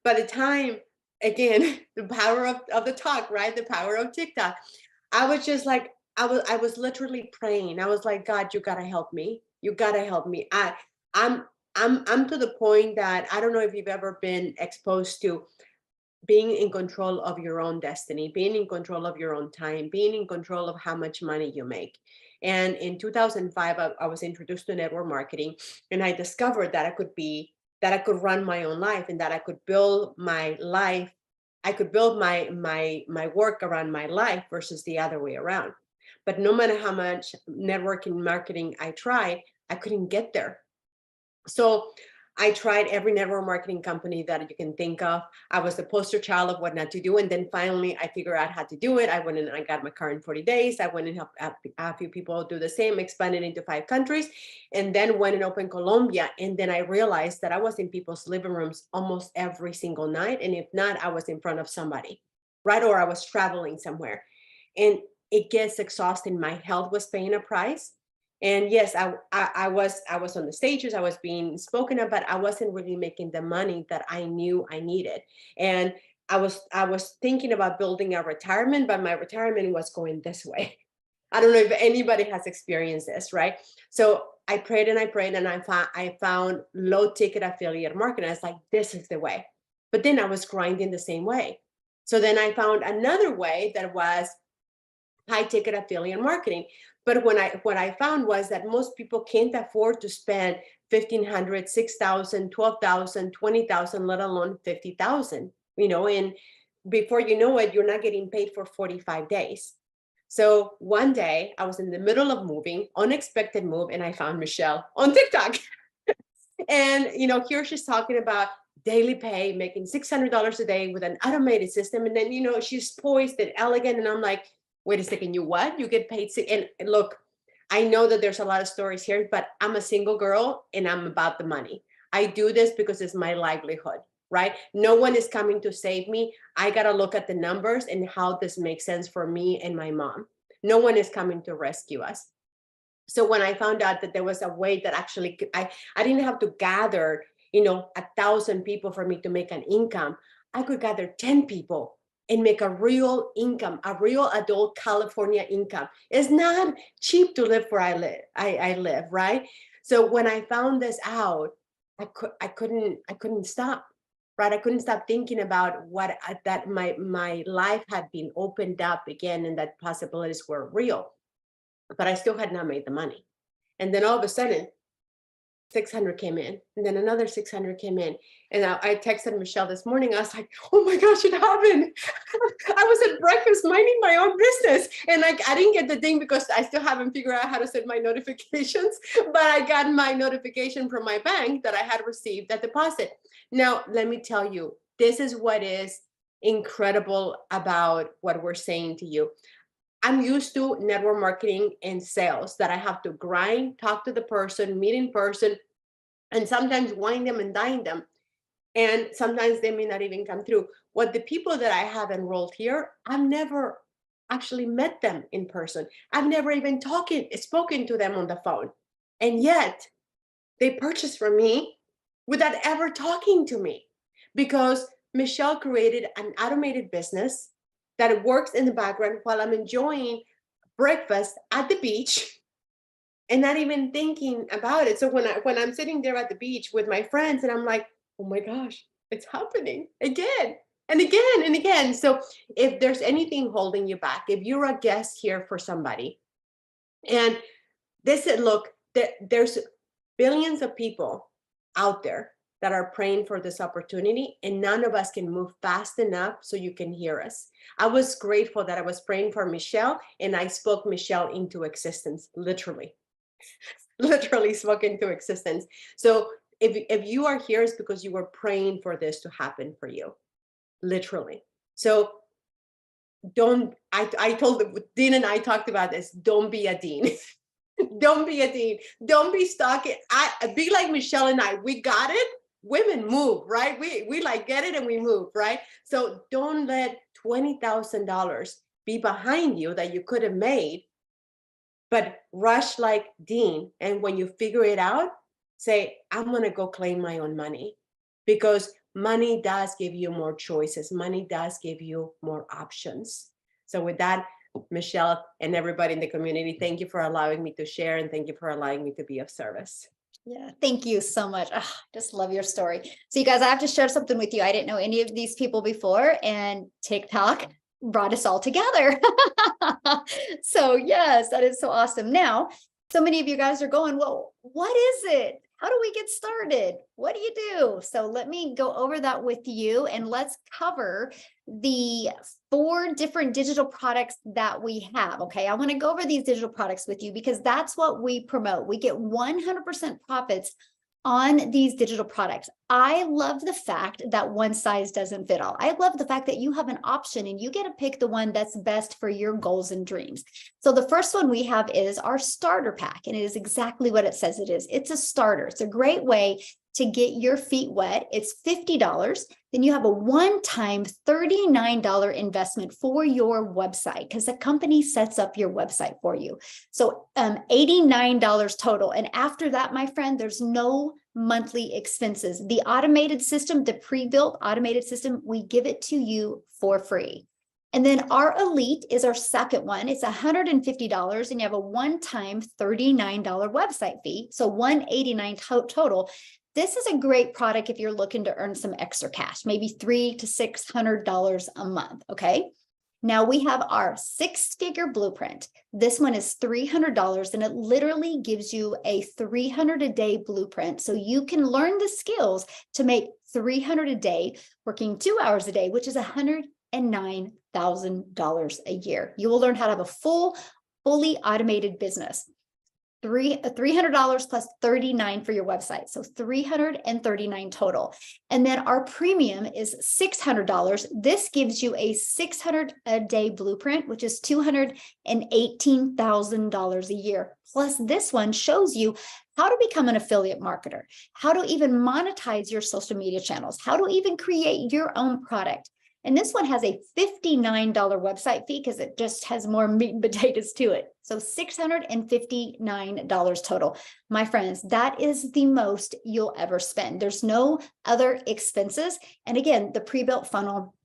by the time, again, the power of the talk, right? The power of TikTok. I was just like, I was literally praying. I was like, God, you gotta help me. You gotta help me. I'm to the point that I don't know if you've ever been exposed to being in control of your own destiny, being in control of your own time, being in control of how much money you make. And in 2005, I was introduced to network marketing, and I discovered that I could run my own life, and that I could build my life. I could build my work around my life versus the other way around. But no matter how much networking marketing I tried, I couldn't get there. So I tried every network marketing company that you can think of. I was the poster child of what not to do. And then finally, I figured out how to do it. I went and I got my car in 40 days. I went and helped a few people do the same, expanded into 5 countries, and then went and opened Colombia. And then I realized that I was in people's living rooms almost every single night. And if not, I was in front of somebody, right? Or I was traveling somewhere. And it gets exhausting. My health was paying a price. And yes, I was on the stages, I was being spoken of, but I wasn't really making the money that I knew I needed. And I was thinking about building a retirement, but my retirement was going this way. I don't know if anybody has experienced this, right? So I prayed and I found low ticket affiliate marketing. I was like, this is the way. But then I was grinding the same way. So then I found another way that was high ticket affiliate marketing. But what I found was that most people can't afford to spend $1,500, $6,000, $12,000, $20,000, let alone $50,000. And before you know it, you're not getting paid for 45 days. So one day I was in the middle of moving, unexpected move, and I found Michelle on TikTok. And here she's talking about daily pay, making $600 a day with an automated system. And then she's poised and elegant, and I'm like, wait a second, you what? You get paid? And look, I know that there's a lot of stories here, but I'm a single girl and I'm about the money. I do this because it's my livelihood, right? No one is coming to save me. I got to look at the numbers and how this makes sense for me and my mom. No one is coming to rescue us. So when I found out that there was a way that actually I didn't have to gather, 1,000 people for me to make an income, I could gather 10 people and make a real income, a real adult California income. It's not cheap to live where I live, right? So when I found this out, I couldn't stop. right? I couldn't stop thinking about that my life had been opened up again and that possibilities were real, but I still had not made the money. And then all of a sudden, 600 came in, and then another 600 came in. And I texted Michelle this morning. I was like, oh my gosh, it happened. I was at breakfast minding my own business. And I didn't get the ding because I still haven't figured out how to set my notifications, but I got my notification from my bank that I had received that deposit. Now, let me tell you, this is what is incredible about what we're saying to you. I'm used to network marketing and sales that I have to grind, talk to the person, meet in person, and sometimes wine them and dine them. And sometimes they may not even come through. What the people that I have enrolled here, I've never actually met them in person. I've never even spoken to them on the phone. And yet they purchased from me without ever talking to me, because Michelle created an automated business that works in the background while I'm enjoying breakfast at the beach and not even thinking about it. So when I'm sitting there at the beach with my friends and I'm like, oh my gosh, it's happening again and again and again. So if there's anything holding you back, if you're a guest here for somebody, and they said, look, there's billions of people out there that are praying for this opportunity, and none of us can move fast enough so you can hear us. I was grateful that I was praying for Michelle, and I spoke Michelle into existence, literally spoke into existence. So if you are here, it's because you were praying for this to happen for you, literally. So I told Dean and I talked about this, don't be a Dean. Don't be a Dean. Don't be stuck. Be like Michelle and I. We got it. Women move, right? We like get it and we move, right? So don't let $20,000 be behind you that you could have made, but rush like Dean. And when you figure it out, say, I'm going to go claim my own money, because money does give you more choices. Money does give you more options. So with that, Michelle and everybody in the community, thank you for allowing me to share, and thank you for allowing me to be of service. Yeah, thank you so much. Just love your story. So you guys, I have to share something with you. I didn't know any of these people before, and TikTok brought us all together. So yes, that is so awesome. Now, so many of you guys are going, well, what is it? How do we get started? What do you do? So let me go over that with you, and let's cover the 4 different digital products that we have. Okay, I want to go over these digital products with you because that's what we promote. We get 100% profits on these digital products. I love the fact that one size doesn't fit all. I love the fact that you have an option and you get to pick the one that's best for your goals and dreams. So the first one we have is our starter pack, and it is exactly what it says it is. It's a starter. It's a great way to get your feet wet. It's $50. Then you have a one-time $39 investment for your website, because the company sets up your website for you. So $89 total. And after that, my friend, there's no monthly expenses. The automated system, the pre-built automated system, we give it to you for free. And then our Elite is our second one. It's $150, and you have a one-time $39 website fee. So $189 total. This is a great product if you're looking to earn some extra cash, maybe $300 to $600 a month. Okay. Now we have our 6-figure blueprint. This one is $300, and it literally gives you a 300 a day blueprint. So you can learn the skills to make 300 a day, working 2 hours a day, which is $109,000 a year. You will learn how to have a fully automated business. $300 plus $39 for your website. So $339 total. And then our premium is $600. This gives you a 600 a day blueprint, which is $218,000 a year. Plus this one shows you how to become an affiliate marketer, how to even monetize your social media channels, how to even create your own product. And this one has a $59 website fee because it just has more meat and potatoes to it. So $659 total. My friends, that is the most you'll ever spend. There's no other expenses. And again, the pre-built funnel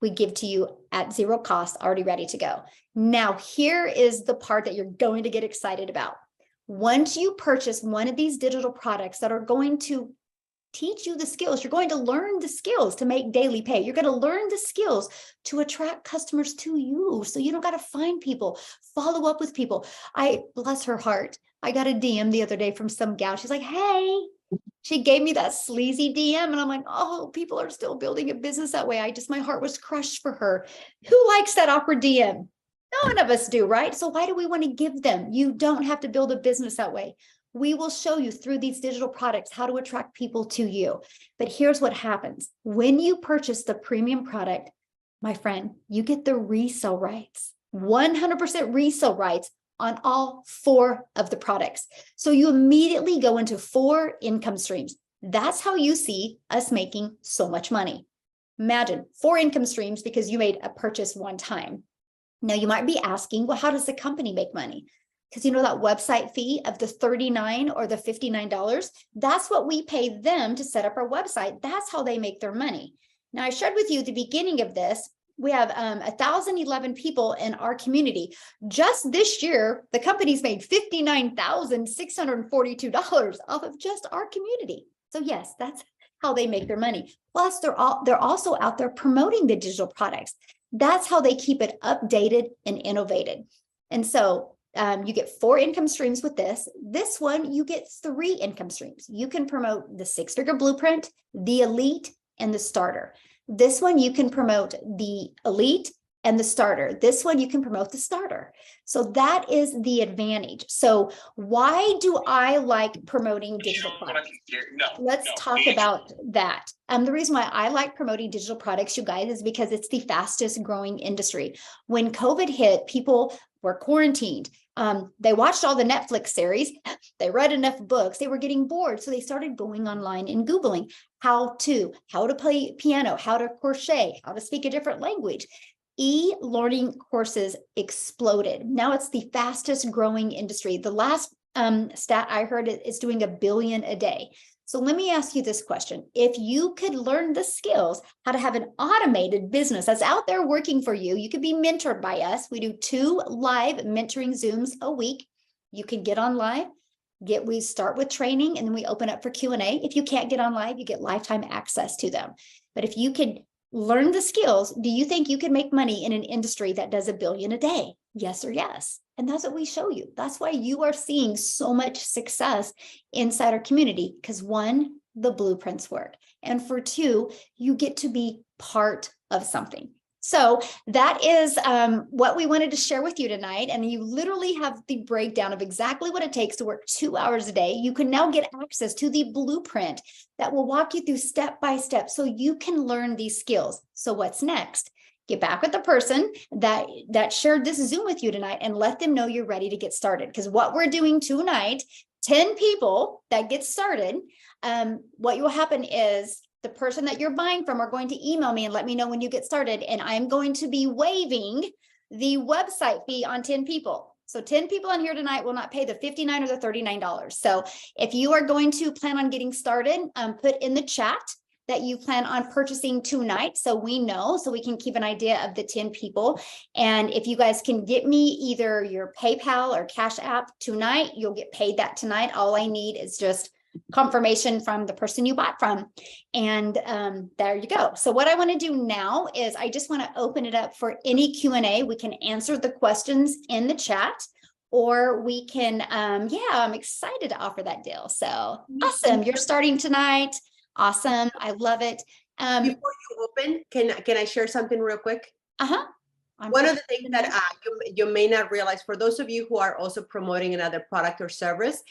we give to you at zero cost, already ready to go. Now, here is the part that you're going to get excited about. Once you purchase one of these digital products that are going to teach you the skills. You're going to learn the skills to make daily pay. You're going to learn the skills to attract customers to you. So you don't got to find people, follow up with people. I bless her heart. I got a DM the other day from some gal. She's like, hey, she gave me that sleazy DM. And I'm like, oh, people are still building a business that way. My heart was crushed for her. Who likes that awkward DM? None of us do, right? So why do we want to give them? You don't have to build a business that way. We will show you through these digital products how to attract people to you. But here's what happens. When you purchase the premium product, my friend, you get the resale rights, 100% resale rights on all 4 of the products. So you immediately go into 4 income streams. That's how you see us making so much money. Imagine 4 income streams because you made a purchase one time. Now you might be asking, well, how does the company make money? Because you know that website fee of the $39 or the $59, that's what we pay them to set up our website. That's how they make their money. Now I shared with you at the beginning of this, we have 1,011 people in our community. Just this year, the company's made $59,642 off of just our community. So yes, that's how they make their money. Plus they're also out there promoting the digital products. That's how they keep it updated and innovated. And so you get 4 income streams with this. This one, you get 3 income streams. You can promote the 6-figure blueprint, the elite, and the starter. This one, you can promote the elite and the starter. This one, you can promote the starter. So that is the advantage. So why do I like promoting digital products? Let's talk about that. The reason why I like promoting digital products, you guys, is because it's the fastest growing industry. When COVID hit, people were quarantined. They watched all the Netflix series. They read enough books. They were getting bored. So they started going online and Googling how to play piano, how to crochet, how to speak a different language. E-learning courses exploded. Now it's the fastest growing industry. The last stat I heard is doing $1 billion a day. So let me ask you this question. If you could learn the skills, how to have an automated business that's out there working for you, you could be mentored by us. We do 2 live mentoring Zooms a week. You can get on live, we start with training, and then we open up for Q&A. If you can't get on live, you get lifetime access to them. But if you could learn the skills, do you think you can make money in an industry that does $1 billion a day? Yes or yes. And that's what we show you. That's why you are seeing so much success inside our community, because 1, the blueprints work. And for 2, you get to be part of something. So that is what we wanted to share with you tonight. And you literally have the breakdown of exactly what it takes to work 2 hours a day. You can now get access to the blueprint that will walk you through step by step so you can learn these skills. So what's next? Get back with the person that shared this Zoom with you tonight and let them know you're ready to get started. Because what we're doing tonight, 10 people that get started, what will happen is the person that you're buying from are going to email me and let me know when you get started. And I'm going to be waiving the website fee on 10 people. So 10 people on here tonight will not pay the $59 or the $39. So if you are going to plan on getting started, put in the chat that you plan on purchasing tonight, so we know, so we can keep an idea of the 10 people. And if you guys can get me either your PayPal or Cash App tonight, you'll get paid that tonight. All I need is just confirmation from the person you bought from. And there you go. So what I want to do now is I just want to open it up for any Q&A. We can answer the questions in the chat, or we can, I'm excited to offer that deal. So awesome. You're starting tonight. Awesome. I love it. Before you open, can I share something real quick? One of the things that you may not realize, for those of you who are also promoting another product or service,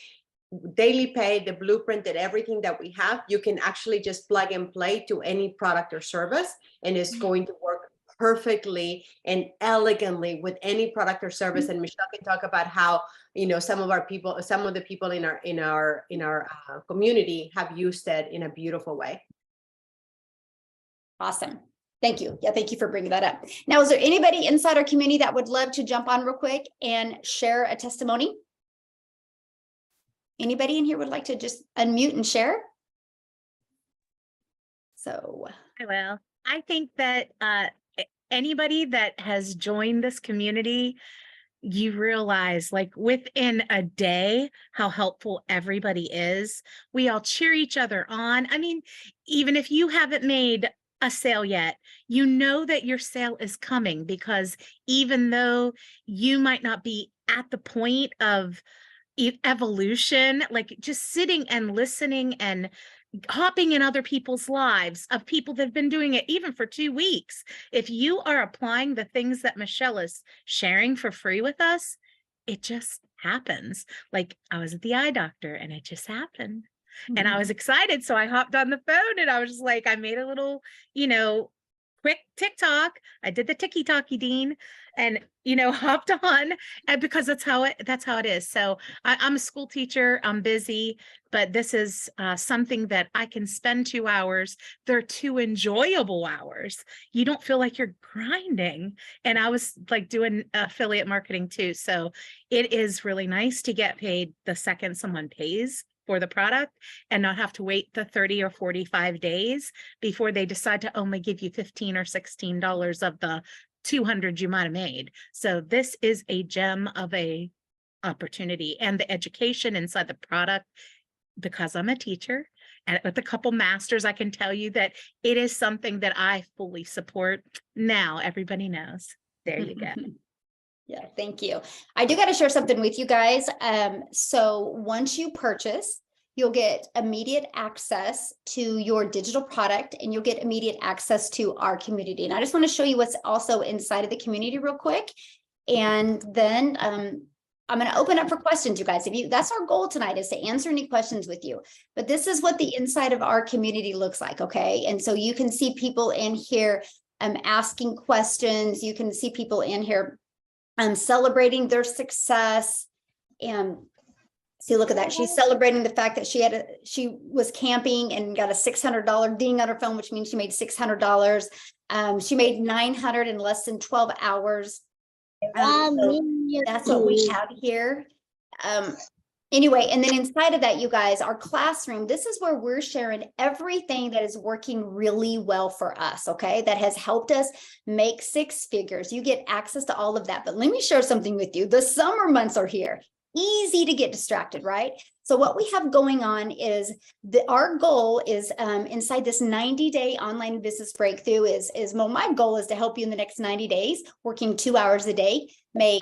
daily pay, the blueprint, and everything that we have, you can actually just plug and play to any product or service, and it's going to work perfectly and elegantly with any product or service. And Michelle can talk about how, some of the people in our community have used it in a beautiful way. Awesome. Thank you. Yeah, thank you for bringing that up. Now, is there anybody inside our community that would love to jump on real quick and share a testimony? Anybody in here would like to just unmute and share? So I will. I think that anybody that has joined this community you realize like within a day how helpful everybody is. We all cheer each other on. I mean, even if you haven't made a sale yet, you know that your sale is coming, because even though you might not be at the point of evolution, like just sitting and listening and hopping in other people's lives of people that have been doing it even for 2 weeks. If you are applying the things that Michelle is sharing for free with us, it just happens. Like I was at the eye doctor and it just happened. And I was excited. So I hopped on the phone and I was just like, I made a little, quick TikTok. I did the ticky-tacky Dean and, hopped on, and because that's how it is. So I'm a school teacher. I'm busy, but this is something that I can spend 2 hours. They're 2 enjoyable hours. You don't feel like you're grinding. And I was like doing affiliate marketing too. So it is really nice to get paid the second someone pays for the product and not have to wait the 30 or 45 days before they decide to only give you $15 or $16 of the 200 you might have made. So this is a gem of a opportunity, and the education inside the product, because I'm a teacher and with a couple masters, I can tell you that it is something that I fully support. Now everybody knows. There you go. Yeah, thank you. I do got to share something with you guys. So once you purchase, you'll get immediate access to your digital product, and you'll get immediate access to our community. And I just want to show you what's also inside of the community real quick. And then I'm going to open up for questions, you guys. That's our goal tonight, is to answer any questions with you. But this is what the inside of our community looks like, okay? And so you can see people in here asking questions. You can see people in here celebrating their success. And see, look at that. She's celebrating the fact that she was camping and got a $600 ding on her phone, which means she made $600. She made $900 in less than 12 hours. So that's what we have here. Anyway, and then inside of that, you guys, our classroom, this is where we're sharing everything that is working really well for us, okay? That has helped us make 6 figures. You get access to all of that. But let me share something with you. The summer months are here. Easy to get distracted, right? So what we have going on is our goal is inside this 90-day online business breakthrough my goal is to help you in the next 90 days, working 2 hours a day, make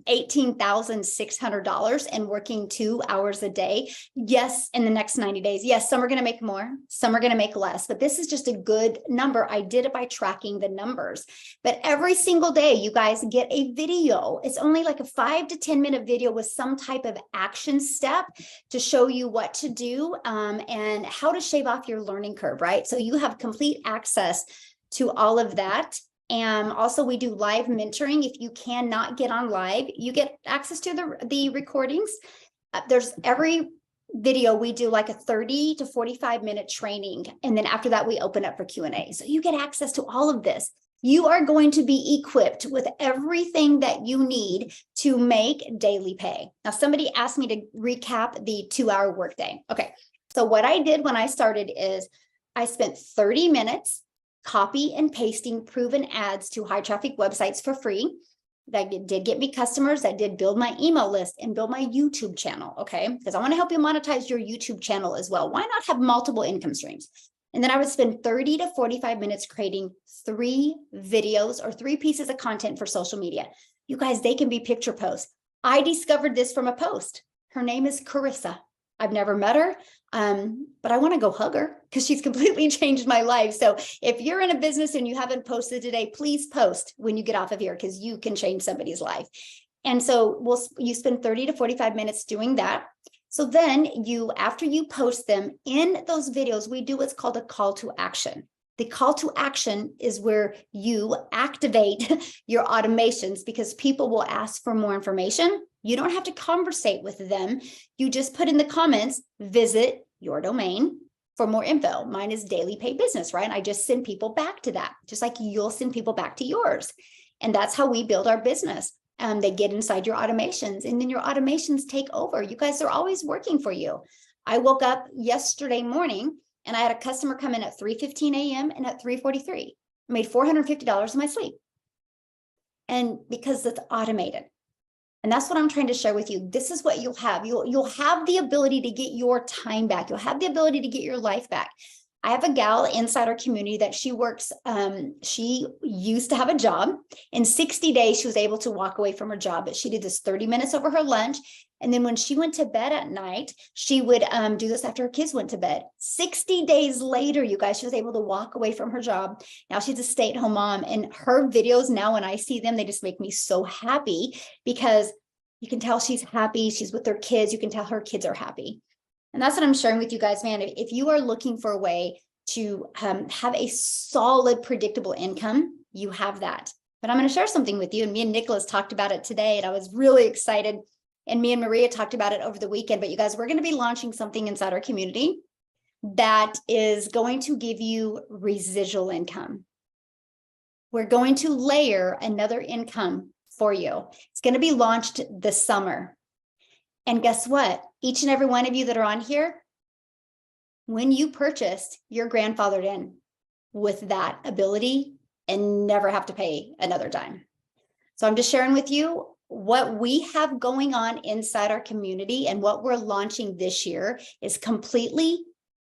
$18,600 and working 2 hours a day. Yes, in the next 90 days. Yes, some are going to make more, some are going to make less, but this is just a good number. I did it by tracking the numbers. But every single day, you guys get a video. It's only like a 5 to 10 minute video with some type of action step to show you what to do and how to shave off your learning curve, right? So you have complete access to all of that. And also we do live mentoring. If you cannot get on live, you get access to the recordings. There's every video we do like a 30 to 45 minute training. And then after that, we open up for Q&A. So you get access to all of this. You are going to be equipped with everything that you need to make daily pay. Now, somebody asked me to recap the 2-hour workday. Okay, so what I did when I started is I spent 30 minutes copy and pasting proven ads to high traffic websites for free. That did get me customers, that did build my email list and build my YouTube channel, okay? Because I want to help you monetize your YouTube channel as well. Why not have multiple income streams? And then I would spend 30 to 45 minutes creating 3 videos or 3 pieces of content for social media. You guys, they can be picture posts. I discovered this from a post. Her name is Carissa. I've never met her, but I want to go hug her because she's completely changed my life. So if you're in a business and you haven't posted today, please post when you get off of here because you can change somebody's life. And so you spend 30 to 45 minutes doing that. So then after you post them in those videos, we do what's called a call to action. The call to action is where you activate your automations because people will ask for more information. You don't have to conversate with them. You just put in the comments, visit your domain for more info. Mine is Daily Pay Business, right? I just send people back to that, just like you'll send people back to yours. And that's how we build our business. They get inside your automations and then your automations take over. You guys are always working for you. I woke up yesterday morning and I had a customer come in at 3:15 a.m. and at 3:43. I made $450 in my sleep. And because it's automated. And that's what I'm trying to share with you. This is what you'll have. You'll have the ability to get your time back. You'll have the ability to get your life back. I have a gal inside our community that she works, she used to have a job. In 60 days, she was able to walk away from her job, but she did this 30 minutes over her lunch. And then when she went to bed at night, she would do this after her kids went to bed. 60 days later, you guys, she was able to walk away from her job. Now she's a stay-at-home mom, and her videos now, when I see them, they just make me so happy, because you can tell she's happy. She's with her kids. You can tell her kids are happy. And that's what I'm sharing with you guys, man. If you are looking for a way to have a solid, predictable income, you have that. But I'm going to share something with you. And me and Nicholas talked about it today, and I was really excited. And me and Maria talked about it over the weekend. But you guys, we're going to be launching something inside our community that is going to give you residual income. We're going to layer another income for you. It's going to be launched this summer. And guess what? Each and every one of you that are on here, when you purchased, you're grandfathered in with that ability and never have to pay another dime. So I'm just sharing with you what we have going on inside our community, and what we're launching this year is completely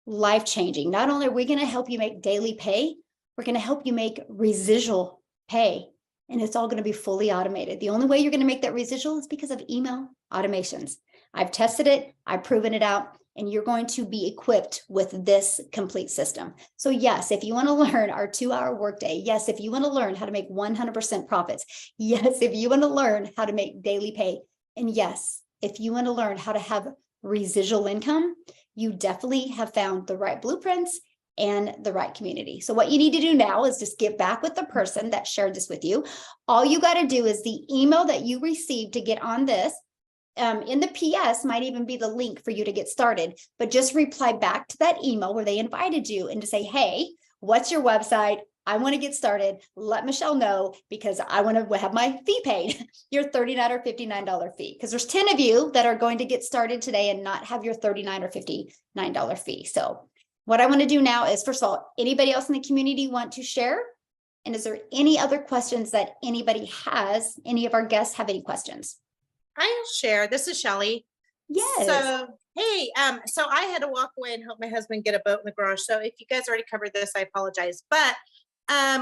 life-changing. Not only are we going to help you make daily pay, we're going to help you make residual pay. And it's all going to be fully automated. The only way you're going to make that residual is because of email automations. I've tested it, I've proven it out, and you're going to be equipped with this complete system. So yes, if you want to learn our 2-hour workday, yes, if you want to learn how to make 100% profits, yes, if you want to learn how to make daily pay, and yes, if you want to learn how to have residual income, you definitely have found the right blueprints and the right community. So what you need to do now is just get back with the person that shared this with you. All you got to do is the email that you received to get on this, in the PS might even be the link for you to get started, but just reply back to that email where they invited you, and to say, hey, what's your website? I want to get started. Let Michelle know, because I want to have my fee paid, your $39 or $59 fee. Because there's 10 of you that are going to get started today and not have your $39 or $59 fee. So what I want to do now is, first of all, anybody else in the community want to share? And is there any other questions that anybody has? Any of our guests have any questions? I'll share. This is Shelly. Yes. So, hey, so I had to walk away and help my husband get a boat in the garage. So if you guys already covered this, I apologize. But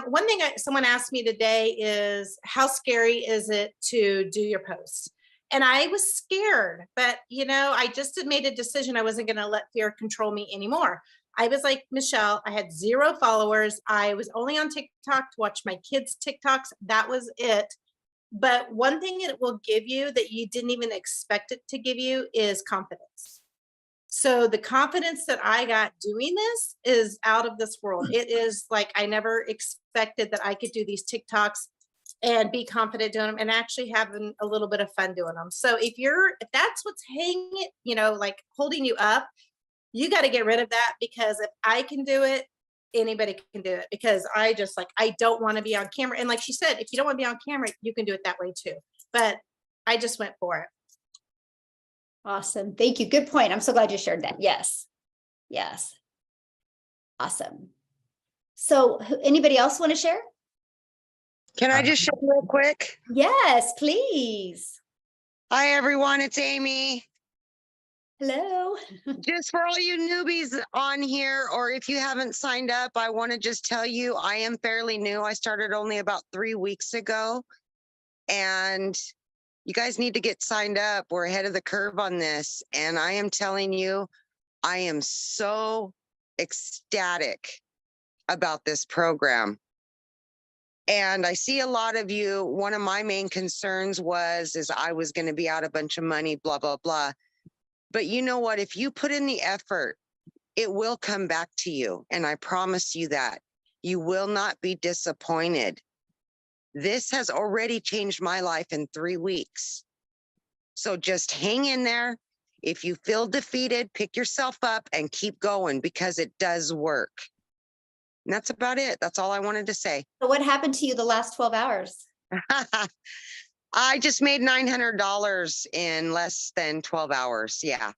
one thing someone asked me today is, how scary is it to do your posts? And I was scared, but I just made a decision. I wasn't going to let fear control me anymore. I was like, Michelle, I had 0 followers. I was only on TikTok to watch my kids' TikToks. That was it. But one thing it will give you that you didn't even expect it to give you is confidence. So the confidence that I got doing this is out of this world. It is like, I never expected that I could do these TikToks and be confident doing them and actually having a little bit of fun doing them. So if that's what's hanging it, like holding you up, you got to get rid of that, because if I can do it, anybody can do it, because I don't want to be on camera. And like she said, if you don't want to be on camera, you can do it that way too. But I just went for it. Awesome. Thank you. Good point. I'm so glad you shared that. Yes. Yes. Awesome. So anybody else want to share? Can I just share real quick? Yes, please. Hi, everyone. It's Amy. Hello. Just for all you newbies on here, or if you haven't signed up, I want to just tell you I am fairly new. I started only about 3 weeks ago, and you guys need to get signed up. We're ahead of the curve on this. And I am telling you, I am so ecstatic about this program. And I see a lot of you, one of my main concerns is I was going to be out a bunch of money, blah, blah, blah. But you know what? If you put in the effort, it will come back to you. And I promise you that. You will not be disappointed. This has already changed my life in 3 weeks. So just hang in there. If you feel defeated, pick yourself up and keep going, because it does work. And that's about it. That's all I wanted to say. So what happened to you the last 12 hours? I just made $900 in less than 12 hours. Yeah.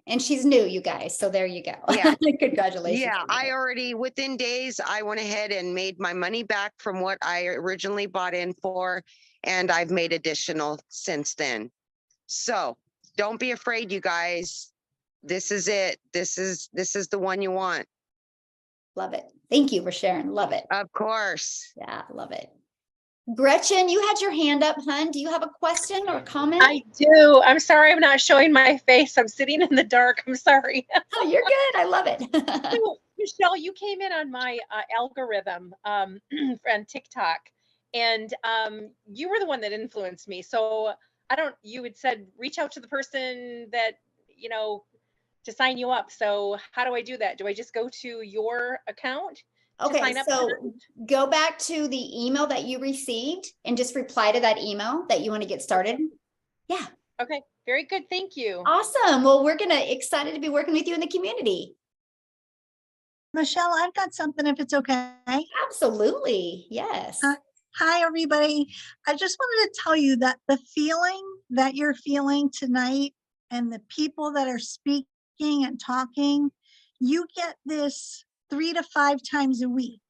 And she's new, you guys. So there you go. Yeah. Congratulations. Yeah. I already, within days, I went ahead and made my money back from what I originally bought in for. and I've made additional since then. So don't be afraid, you guys. This is it. This is the one you want. Love it. Thank you for sharing. Love it. Of course. Yeah, love it. Gretchen, you had your hand up, hun. Do you have a question or comment? I do. I'm sorry I'm not showing my face. I'm sitting in the dark. I'm sorry. Oh, you're good. I love it. So, Michelle, you came in on my algorithm on TikTok, and you were the one that influenced me. So you had said, reach out to the person that, to sign you up. So how do I do that? Do I just go to your account? Okay, so go back to the email that you received and just reply to that email that you want to get started. Yeah. Okay, very good. Thank you. Awesome. Well, we're excited to be working with you in the community. Michelle, I've got something if it's okay. Absolutely. Yes. Hi, everybody. I just wanted to tell you that the feeling that you're feeling tonight and the people that are speaking and talking, you get this 3 to 5 times a week.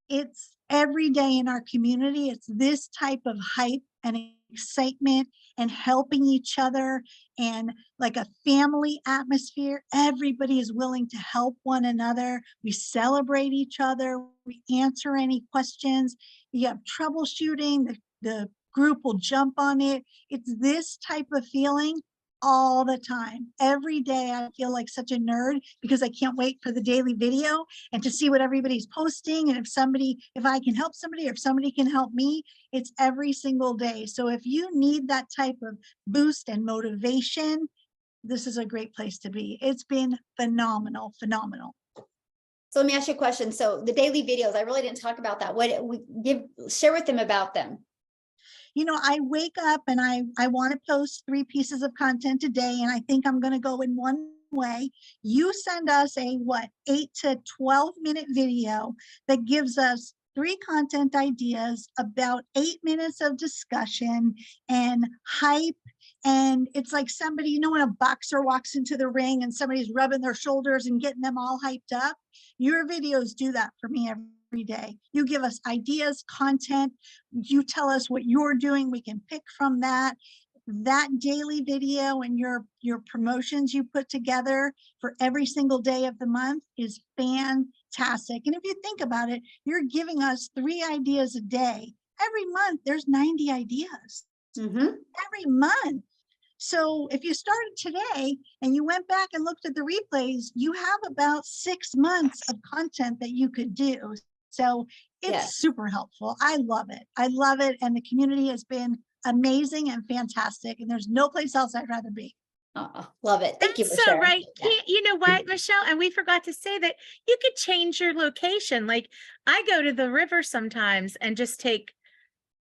It's every day in our community. It's this type of hype and excitement and helping each other and like a family atmosphere. Everybody is willing to help one another. We celebrate each other. We answer any questions. You have troubleshooting, the group will jump on it. It's this type of feeling all the time. Every day I feel like such a nerd because I can't wait for the daily video and to see what everybody's posting. And if I can help somebody or if somebody can help me, it's every single day. So if you need that type of boost and motivation, this is a great place to be. It's been phenomenal. So let me ask you a question. So the daily videos, I really didn't talk about that. Share with them about them. I wake up and I want to post 3 pieces of content a day, and I think I'm going to go in one way. You send us a 8 to 12 minute video that gives us 3 content ideas, about 8 minutes of discussion and hype. And it's like somebody, when a boxer walks into the ring and somebody's rubbing their shoulders and getting them all hyped up, your videos do that for me every day. You give us ideas, content, you tell us what you're doing, we can pick from that. That daily video and your promotions you put together for every single day of the month is fantastic. And if you think about it, you're giving us 3 ideas a day. Every month, there's 90 ideas. Every month. So if you started today and you went back and looked at the replays, you have about 6 months of content that you could do. So it's super helpful. I love it. And the community has been amazing and fantastic. And there's no place else I'd rather be. Love it. Thank you for sharing. Right. You know what, Michelle? And we forgot to say that you could change your location. Like I go to the river sometimes and just take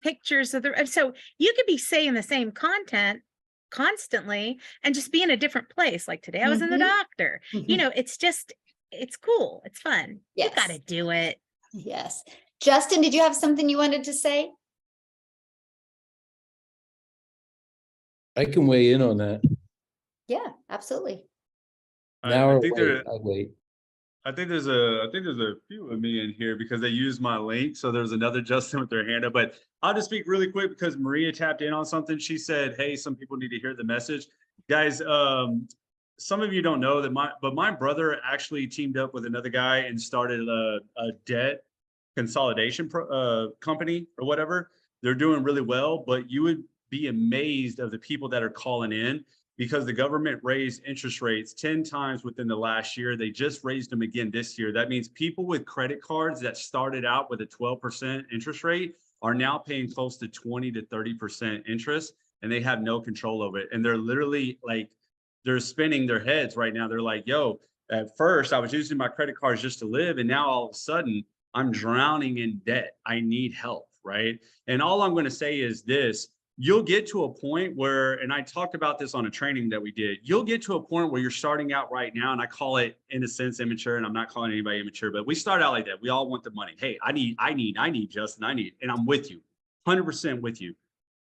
pictures of so you could be saying the same content constantly and just be in a different place. Like today I was in the doctor. It's cool. It's fun. You got to do it. Yes. Justin, did you have something you wanted to say? I can weigh in on that. Yeah, absolutely. I think there's a few of me in here because they used my link. So there's another Justin with their hand up, but I'll just speak really quick because Maria tapped in on something. She said, hey, some people need to hear the message. Guys, some of you don't know that my brother actually teamed up with another guy and started a debt consolidation company or whatever. They're doing really well, but you would be amazed of the people that are calling in because the government raised interest rates 10 times within the last year. They just raised them again this year. That means people with credit cards that started out with a 12% interest rate are now paying close to 20 to 30% interest, and they have no control over it. And they're literally like, they're spinning their heads right now. They're like, yo, at first I was using my credit cards just to live, and now all of a sudden I'm drowning in debt. I need help, right? And all I'm going to say is this. You'll get to a point where, and I talked about this on a training that we did, you'll get to a point where you're starting out right now, and I call it, in a sense, immature, and I'm not calling anybody immature, but we start out like that. We all want the money. Hey, I need, Justin, and I'm with you, 100% with you.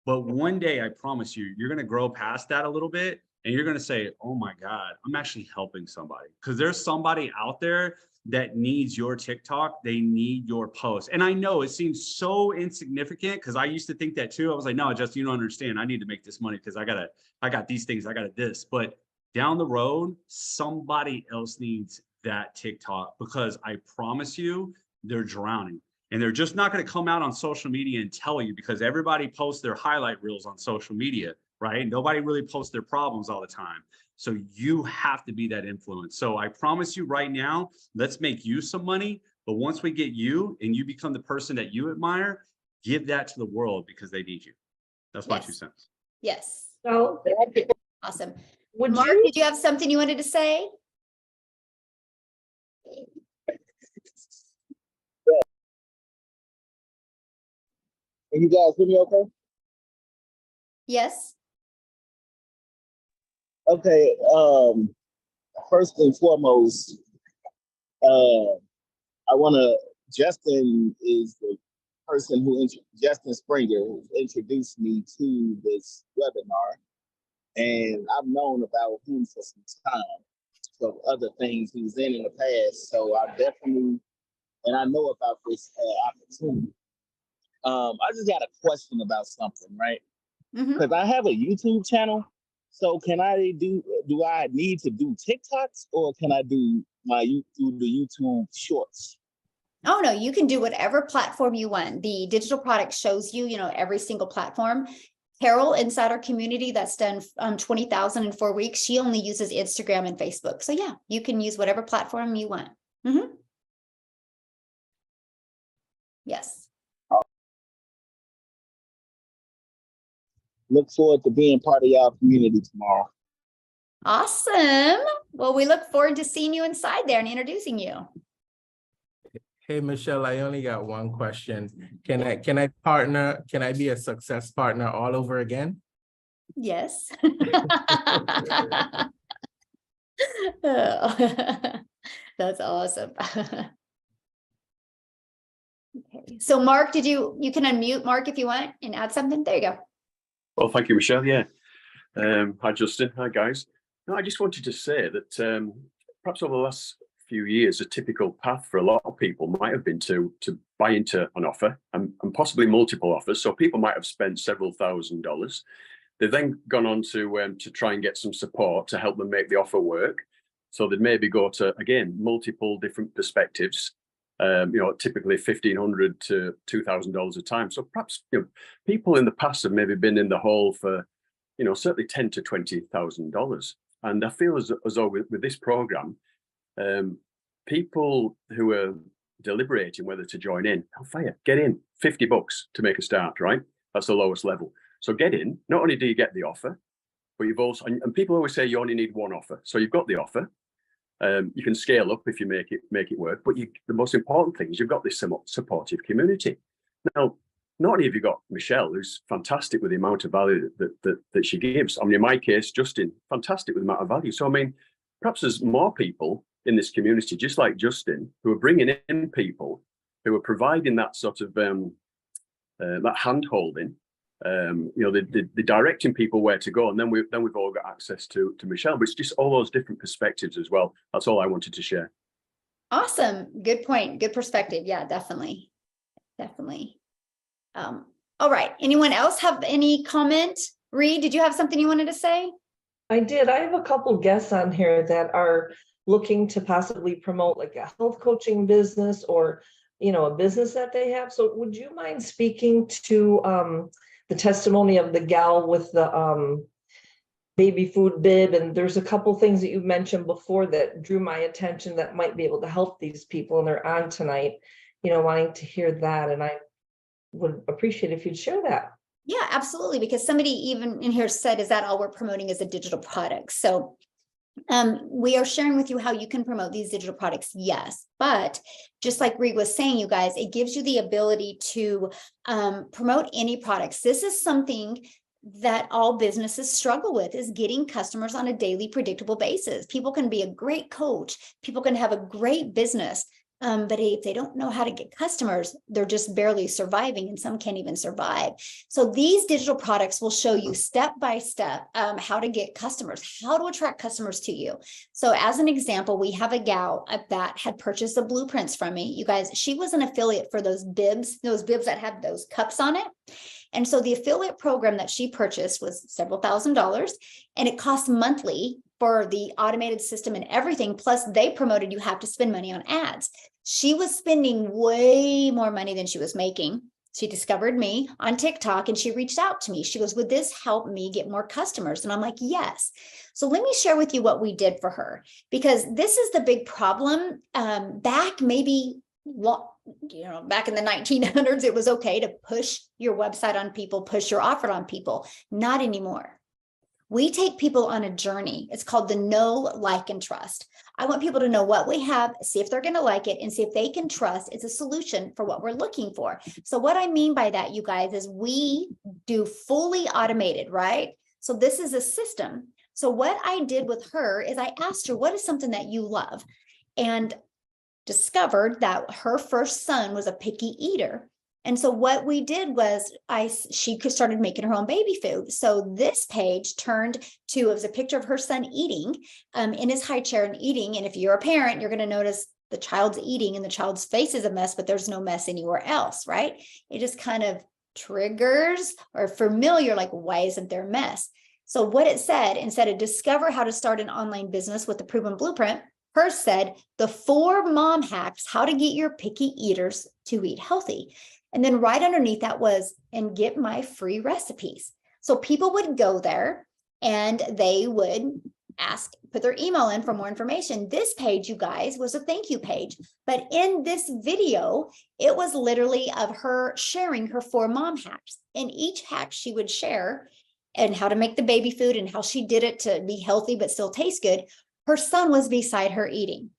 But one day, I promise you, you're going to grow past that a little bit, and you're going to say, oh my God, I'm actually helping somebody. Because there's somebody out there that needs your TikTok, they need your post. And I know it seems so insignificant because I used to think that too. I was like, no, Justin, you don't understand. I need to make this money because I got these things, I got this. But down the road, somebody else needs that TikTok because I promise you, they're drowning. And they're just not going to come out on social media and tell you because everybody posts their highlight reels on social media, right? Nobody really posts their problems all the time. So you have to be that influence. So I promise you right now, let's make you some money. But once we get you and you become the person that you admire, give that to the world because they need you. That's my 2 cents. Yes. So Awesome. would Mark, you, did you have something you wanted to say? Can you guys hear me okay? Yes. Okay. First and foremost, I want to, Justin is the person who, Justin Springer, who introduced me to this webinar. And I've known about him for some time. So other things he was in the past. So I definitely, and I know about this opportunity. I just got a question about something, right? Because I have a YouTube channel. So can I do I need to do TikToks or can I do the YouTube shorts? Oh, no, you can do whatever platform you want. The digital product shows you, every single platform. Carol inside our community that's done 20,000 in 4 weeks. She only uses Instagram and Facebook. So yeah, you can use whatever platform you want. Yes. Look forward to being part of y'all community tomorrow. Awesome. Well, we look forward to seeing you inside there and introducing you. Hey, Michelle, I only got one question. Can I be a success partner all over again? Yes. That's awesome. Okay. So Mark, you can unmute Mark if you want and add something. There you go. Well, thank you, Michelle. Yeah. Hi, Justin. Hi, guys. No, I just wanted to say that perhaps over the last few years, a typical path for a lot of people might have been to buy into an offer and possibly multiple offers. So people might have spent several $1,000s. They've then gone on to try and get some support to help them make the offer work. So they'd maybe go to, again, multiple different perspectives, typically $1,500 to $2,000 a time. So perhaps, people in the past have maybe been in the hole for, certainly $10,000 to $20,000. And I feel as though with this program, people who are deliberating whether to join in, get in, $50 to make a start, right? That's the lowest level. So get in. Not only do you get the offer, but you've also, and people always say you only need one offer. So you've got the offer. You can scale up if you make it work. But the most important thing is you've got this supportive community. Now, not only have you got Michelle, who's fantastic with the amount of value that she gives. I mean, in my case, Justin, fantastic with the amount of value. So I mean, perhaps there's more people in this community, just like Justin, who are bringing in people who are providing that sort of that hand holding. They're directing people where to go, and then we've all got access to Michelle. But it's just all those different perspectives as well. That's all I wanted to share. Awesome. Good point. Good perspective. Yeah, definitely. All right. Anyone else have any comment? Reed, did you have something you wanted to say? I did. I have a couple guests on here that are looking to possibly promote like a health coaching business or, a business that they have. So would you mind speaking to the testimony of the gal with the baby food bib? And there's a couple things that you mentioned before that drew my attention that might be able to help these people, and they're on tonight, wanting to hear that. And I would appreciate if you'd share that. Yeah, absolutely. Because somebody even in here said, is that all we're promoting is a digital product? So we are sharing with you how you can promote these digital products. Yes. But just like Reed was saying, you guys, it gives you the ability to promote any products. This is something that all businesses struggle with, is getting customers on a daily predictable basis. People can be a great coach. People can have a great business, But if they don't know how to get customers, they're just barely surviving, and some can't even survive. So these digital products will show you step by step how to get customers, how to attract customers to you. So as an example, we have a gal that had purchased the blueprints from me. You guys, she was an affiliate for those bibs that had those cups on it. And so the affiliate program that she purchased was several $1,000s, and it cost monthly for the automated system and everything. Plus they promoted you have to spend money on ads. She was spending way more money than she was making. She discovered me on TikTok and she reached out to me. She goes, would this help me get more customers? And I'm like, yes. So let me share with you what we did for her, because this is the big problem. Back maybe, back in the 1900s, it was okay to push your website on people, push your offer on people. Not anymore. We take people on a journey. It's called the know, like, and trust. I want people to know what we have, see if they're going to like it, and see if they can trust it's a solution for what we're looking for. So what I mean by that, you guys, is we do fully automated, right? So this is a system. So what I did with her is I asked her, what is something that you love? And discovered that her first son was a picky eater. And so what we did was she started making her own baby food. So this page turned to, it was a picture of her son eating in his high chair and eating. And if you're a parent, you're going to notice the child's eating and the child's face is a mess, but there's no mess anywhere else, right? It just kind of triggers or familiar, like, why isn't there a mess? So what it said, instead of discover how to start an online business with the proven blueprint, hers said the 4 mom hacks, how to get your picky eaters to eat healthy. And then right underneath that was, and get my free recipes. So people would go there and they would put their email in for more information. This page, you guys, was a thank you page. But in this video, it was literally of her sharing her 4 mom hacks. And each hack she would share and how to make the baby food and how she did it to be healthy but still taste good. Her son was beside her eating.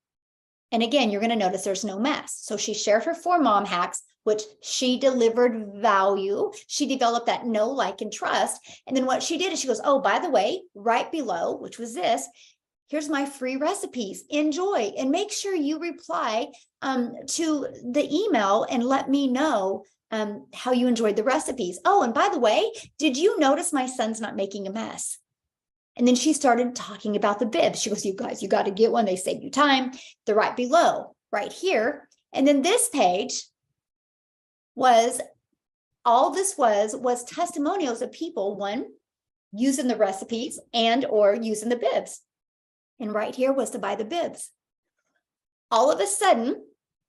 And again, you're going to notice there's no mess. So she shared her 4 mom hacks, which she delivered value. She developed that know, like, and trust. And then what she did is she goes, oh, by the way, right below, which was this, here's my free recipes. Enjoy. And make sure you reply to the email and let me know how you enjoyed the recipes. Oh, and by the way, did you notice my son's not making a mess? And then she started talking about the bibs. She goes, you guys, you got to get one. They save you time. They're right below, right here. And then this page was, all this was testimonials of people, one, using the recipes and or using the bibs. And right here was to buy the bibs. All of a sudden,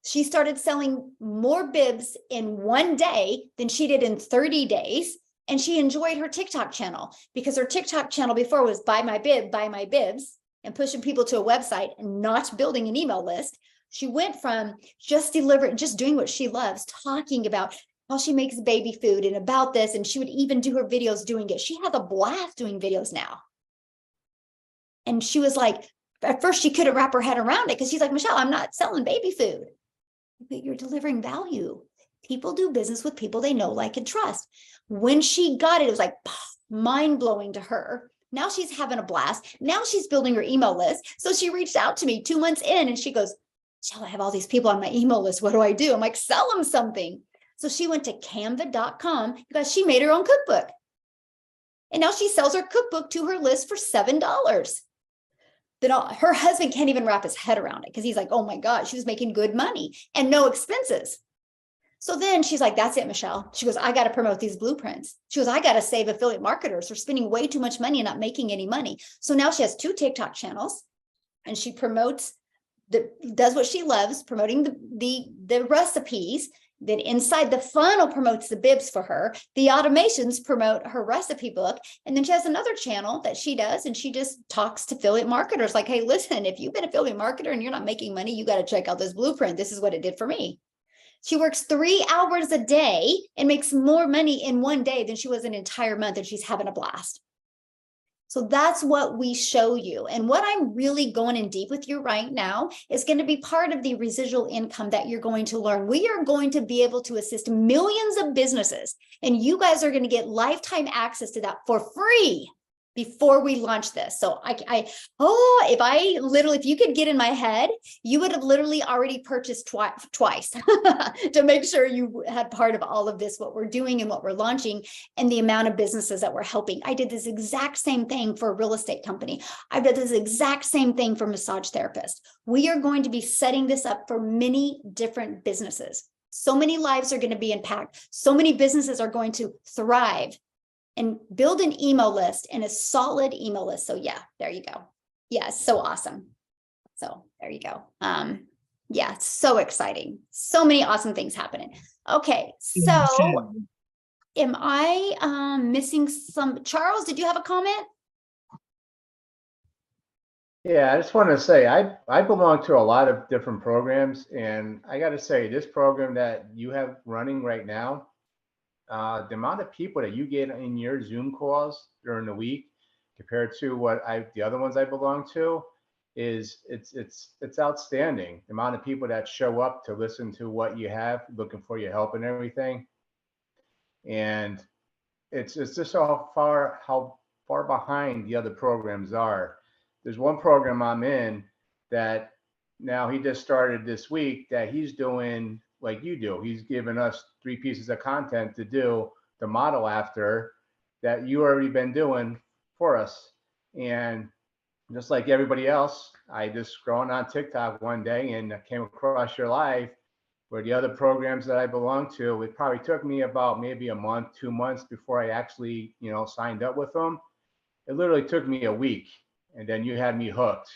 she started selling more bibs in one day than she did in 30 days. And she enjoyed her TikTok channel, because her TikTok channel before was buy my bibs, and pushing people to a website and not building an email list. She went from just doing what she loves, talking about how she makes baby food and about this. And she would even do her videos doing it. She has a blast doing videos now. And she was like, at first she couldn't wrap her head around it, because she's like, Michelle, I'm not selling baby food, but you're delivering value. People do business with people they know, like, and trust. When she got it, it was like mind-blowing to her. Now she's having a blast. Now she's building her email list. So she reached out to me 2 months in and she goes, Michelle, I have all these people on my email list. What do I do? I'm like, sell them something. So she went to canva.com because she made her own cookbook. And now she sells her cookbook to her list for $7. Then her husband can't even wrap his head around it, because he's like, oh my God, she was making good money and no expenses. So then she's like, that's it, Michelle. She goes, I got to promote these blueprints. She goes, I got to save affiliate marketers. They're spending way too much money and not making any money. So now she has 2 TikTok channels and she promotes, does what she loves, promoting the recipes. Then inside the funnel promotes the bibs for her. The automations promote her recipe book. And then she has another channel that she does, and she just talks to affiliate marketers like, hey, listen, if you've been an affiliate marketer and you're not making money, you got to check out this blueprint. This is what it did for me. She works 3 hours a day and makes more money in one day than she was an entire month, and she's having a blast. So that's what we show you. And what I'm really going in deep with you right now is going to be part of the residual income that you're going to learn. We are going to be able to assist millions of businesses, and you guys are going to get lifetime access to that for free. before we launched this. So if you could get in my head, you would have literally already purchased twice to make sure you had part of all of this, what we're doing and what we're launching and the amount of businesses that we're helping. I did this exact same thing for a real estate company. I did this exact same thing for massage therapists. We are going to be setting this up for many different businesses. So many lives are going to be impacted. So many businesses are going to thrive and build an email list, and a solid email list. So yeah, there you go. Yeah, it's so awesome. So there you go. Yeah, it's so exciting. So many awesome things happening. Okay, so am I missing some? Charles, did you have a comment? Yeah, I just want to say I belong to a lot of different programs, and I got to say this program that you have running right now, the amount of people that you get in your Zoom calls during the week compared to what the other ones I belong to is it's outstanding. The amount of people that show up to listen to what you have, looking for your help and everything. And it's just how far behind the other programs are. There's one program I'm in that now he just started this week that he's doing like you do. He's given us 3 pieces of content to do the model after that you already been doing for us. And just like everybody else, I just scrolling on TikTok one day and I came across your live where the other programs that I belong to, it probably took me about maybe a month, 2 months before I actually, signed up with them. It literally took me a week, and then you had me hooked,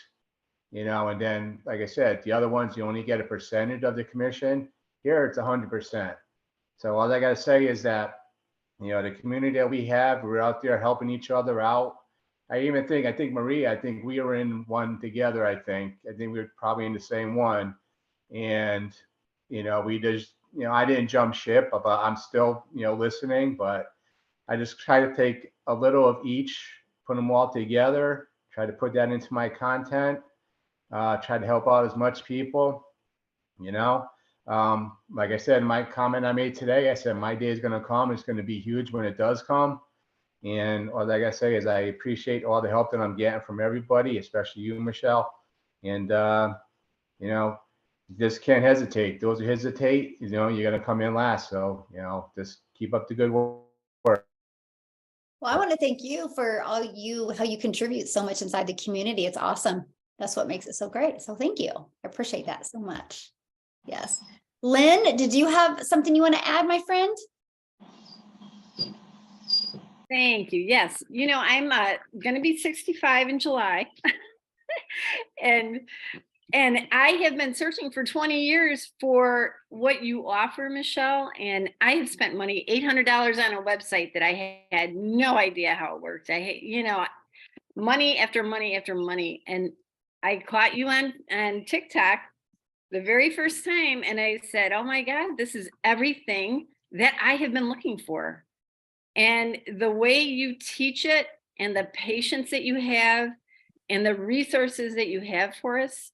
and then, like I said, the other ones, you only get a percentage of the commission. Here, it's 100%. So all I got to say is that, the community that we have, we're out there helping each other out. I think Maria, I think we were in one together. I think we were probably in the same one. And, we just, I didn't jump ship, but I'm still, listening, but I just try to take a little of each, put them all together, try to put that into my content, try to help out as much people, like I said, in my comment I made today, I said, my day is going to come. It's going to be huge when it does come. And all I got to say is I appreciate all the help that I'm getting from everybody, especially you, Michelle. And, just can't hesitate. Those who hesitate, you're going to come in last. So, just keep up the good work. Well, I want to thank you for how you contribute so much inside the community. It's awesome. That's what makes it so great. So thank you. I appreciate that so much. Yes. Lynn, did you have something you want to add, my friend? Thank you. Yes. I'm going to be 65 in July. And I have been searching for 20 years for what you offer, Michelle. And I have spent money, $800 on a website that I had no idea how it worked. Money after money after money. And I caught you on TikTok the very first time. And I said, oh my God, this is everything that I have been looking for. And the way you teach it and the patience that you have and the resources that you have for us,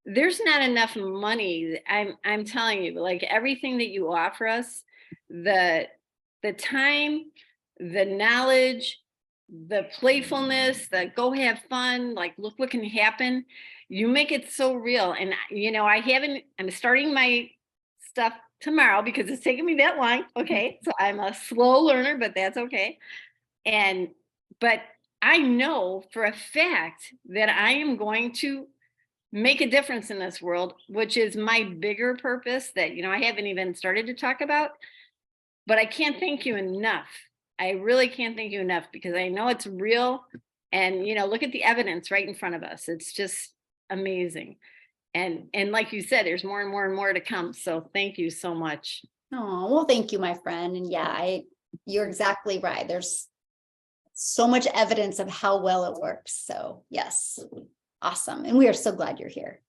there's not enough money. I'm telling you, like everything that you offer us, the time, the knowledge, the playfulness, the go have fun, like look what can happen. You make it so real. And I'm starting my stuff tomorrow because it's taking me that long. Okay. So I'm a slow learner, but that's okay. But I know for a fact that I am going to make a difference in this world, which is my bigger purpose that, I haven't even started to talk about, but I can't thank you enough. I really can't thank you enough because I know it's real. And, look at the evidence right in front of us. It's just amazing. And like you said, there's more and more and more to come. So thank you so much. Oh, well, thank you, my friend. And yeah, you're exactly right. There's so much evidence of how well it works. So yes, awesome. And we are so glad you're here.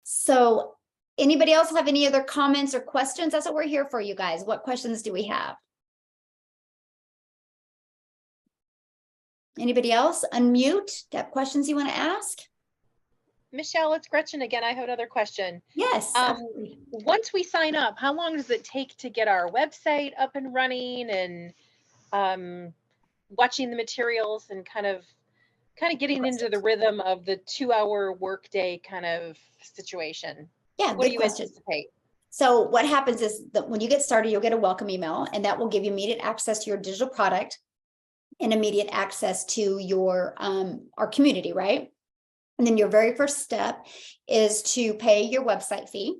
So anybody else have any other comments or questions? That's what we're here for, you guys. What questions do we have? Anybody else? Unmute. Got questions you want to ask? Michelle, it's Gretchen again. I have another question. Yes. Once we sign up, how long does it take to get our website up and running? And watching the materials and kind of getting into the rhythm of the 2-hour workday kind of situation? Yeah, What do good you question. anticipate? So what happens is that when you get started, you'll get a welcome email, and that will give you immediate access to your digital product and immediate access to your our community, right? And then your very first step is to pay your website fee.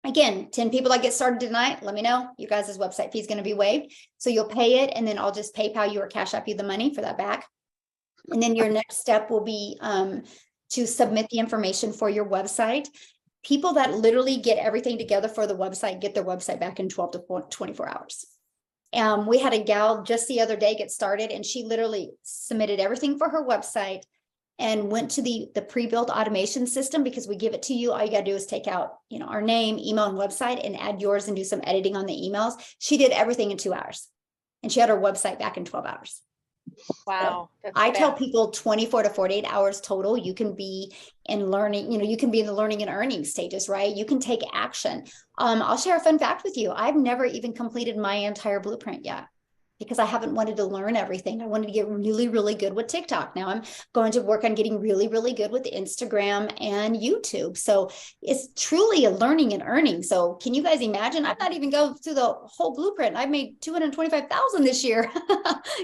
Again, 10 people that get started tonight, let me know. You guys' website fee is going to be waived. So you'll pay it, and then I'll just PayPal you or Cash App you the money for that back. And then your next step will be to submit the information for your website. People that literally get everything together for the website get their website back in 12 to 24 hours. We had a gal just the other day get started, and she literally submitted everything for her website and went to the pre-built automation system, because we give it to you. All you got to do is take out, our name, email, and website, and add yours and do some editing on the emails. She did everything in 2 hours, and she had her website back in 12 hours. Wow. So I tell people 24 to 48 hours total. You can be in learning, you can be in the learning and earning stages, right? You can take action. I'll share a fun fact with you. I've never even completed my entire blueprint yet, because I haven't wanted to learn everything. I wanted to get really, really good with TikTok. Now I'm going to work on getting really, really good with Instagram and YouTube. So it's truly a learning and earning. So can you guys imagine? I've not even go through the whole blueprint. I've made $225,000 this year.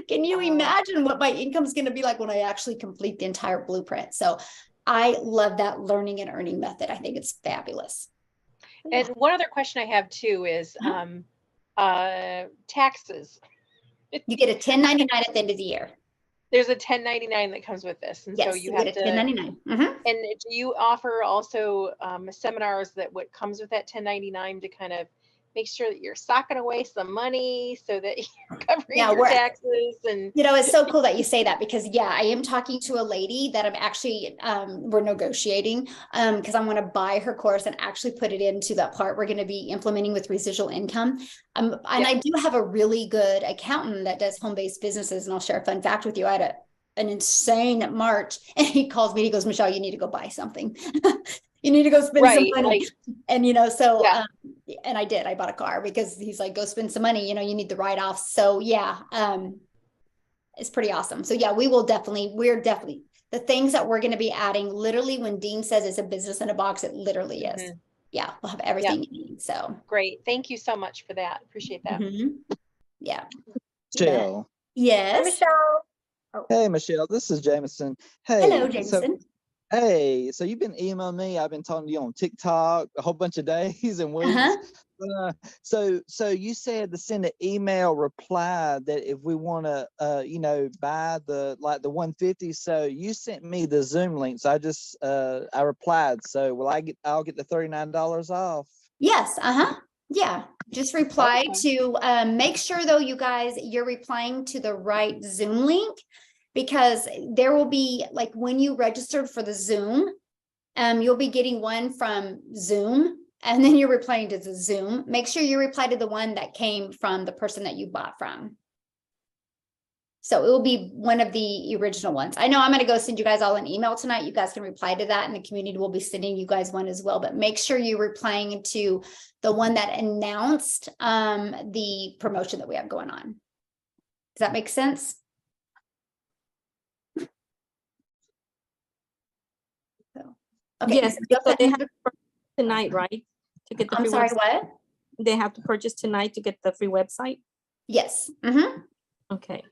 Can you imagine what my income is going to be like when I actually complete the entire blueprint? So I love that learning and earning method. I think it's fabulous. And one other question I have too is taxes. You get a 1099 at the end of the year. There's a 1099 that comes with this, and yes, so you have get a to 1099. And do you offer also seminars that what comes with that 1099 to kind of make sure that you're socking away some money so that you're covering your taxes? And it's so cool that you say that, because I am talking to a lady that I'm actually we're negotiating because I want to buy her course and actually put it into that part we're going to be implementing with residual income. And I do have a really good accountant that does home-based businesses, and I'll share a fun fact with you. I had an insane March, and he calls me, he goes, Michelle, you need to go buy something. You need to go spend some money. And, and I did, I bought a car because he's like, go spend some money, you need the write-offs. So it's pretty awesome. So we're definitely the things that we're going to be adding. Literally, when Dean says it's a business in a box, it literally is. Yeah. We'll have everything you need. So great. Thank you so much for that. Appreciate that. Yeah. Michelle. Yes. Hi, Michelle. Oh. Hey, Michelle, this is Jameson. Hey. Hello, Jameson. So you've been emailing me. I've been talking to you on TikTok a whole bunch of days and weeks. So you said to send an email reply that if we want to, buy the 150. So you sent me the Zoom link. So I replied. So I'll get the $39 off. Yes. Yeah. Just reply to, make sure though, you guys, you're replying to the right Zoom link, because there will be, like, when you registered for the Zoom, you'll be getting one from Zoom, and then you're replying to the Zoom. Make sure you reply to the one that came from the person that you bought from. So it will be one of the original ones. I know I'm going to go send you guys all an email tonight. You guys can reply to that, and the community will be sending you guys one as well. But make sure you're replying to the one that announced the promotion that we have going on. Does that make sense? Okay. Yes, because they have to purchase tonight, right? To get the I'm free sorry, website. what? They have to purchase tonight to get the free website? Yes. Okay.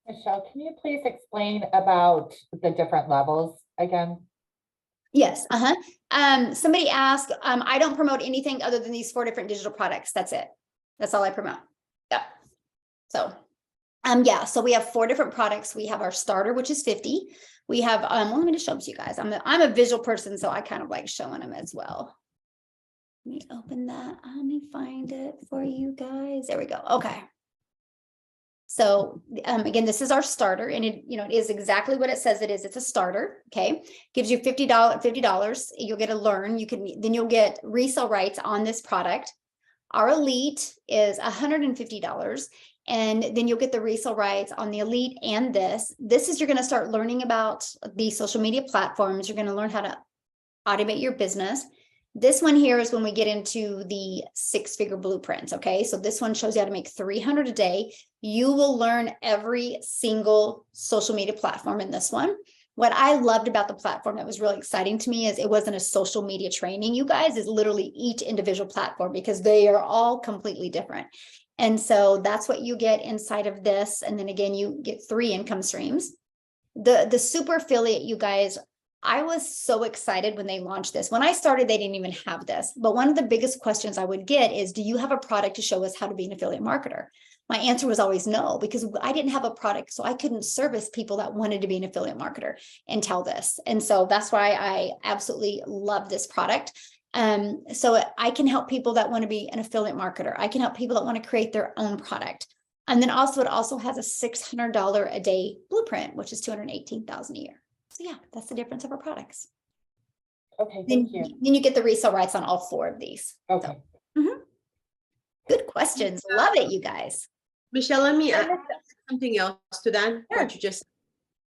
Michelle, can you please explain about the different levels again? Yes. Somebody asked, I don't promote anything other than these 4 different digital products. That's it. That's all I promote. Yeah. So, so we have 4 different products. We have our starter, which is 50. We have, let me just show them to you guys. I'm a visual person, so I kind of like showing them as well. Let me open that. Let me find it for you guys. There we go. Okay. So again, this is our starter, and it is exactly what it says it is. It's a starter. Okay. Gives you $50. You'll get to learn. Then you'll get resale rights on this product. Our elite is $150. And then you'll get the resale rights on the elite and this. This is, you're going to start learning about the social media platforms. You're going to learn how to automate your business. This one here is when we get into the 6-figure blueprints. Okay. So this one shows you how to make 300 a day. You will learn every single social media platform in this one. What I loved about the platform that was really exciting to me is it wasn't a social media training, you guys, is literally each individual platform because they are all completely different. And so that's what you get inside of this. And then again, you get 3 income streams. The super affiliate, you guys, I was so excited when they launched this. When I started, they didn't even have this. But one of the biggest questions I would get is, do you have a product to show us how to be an affiliate marketer? My answer was always no, because I didn't have a product. So I couldn't service people that wanted to be an affiliate marketer until this. And so that's why I absolutely love this product. So I can help people that want to be an affiliate marketer. I can help people that want to create their own product. And then also it also has a $600 a day blueprint, which is $218,000 a year. So yeah, that's the difference of our products. Okay, thank you. Then you get the resale rights on all 4 of these. Okay. So, good questions. Love it, you guys. Michelle, let me add something else to that. What you just.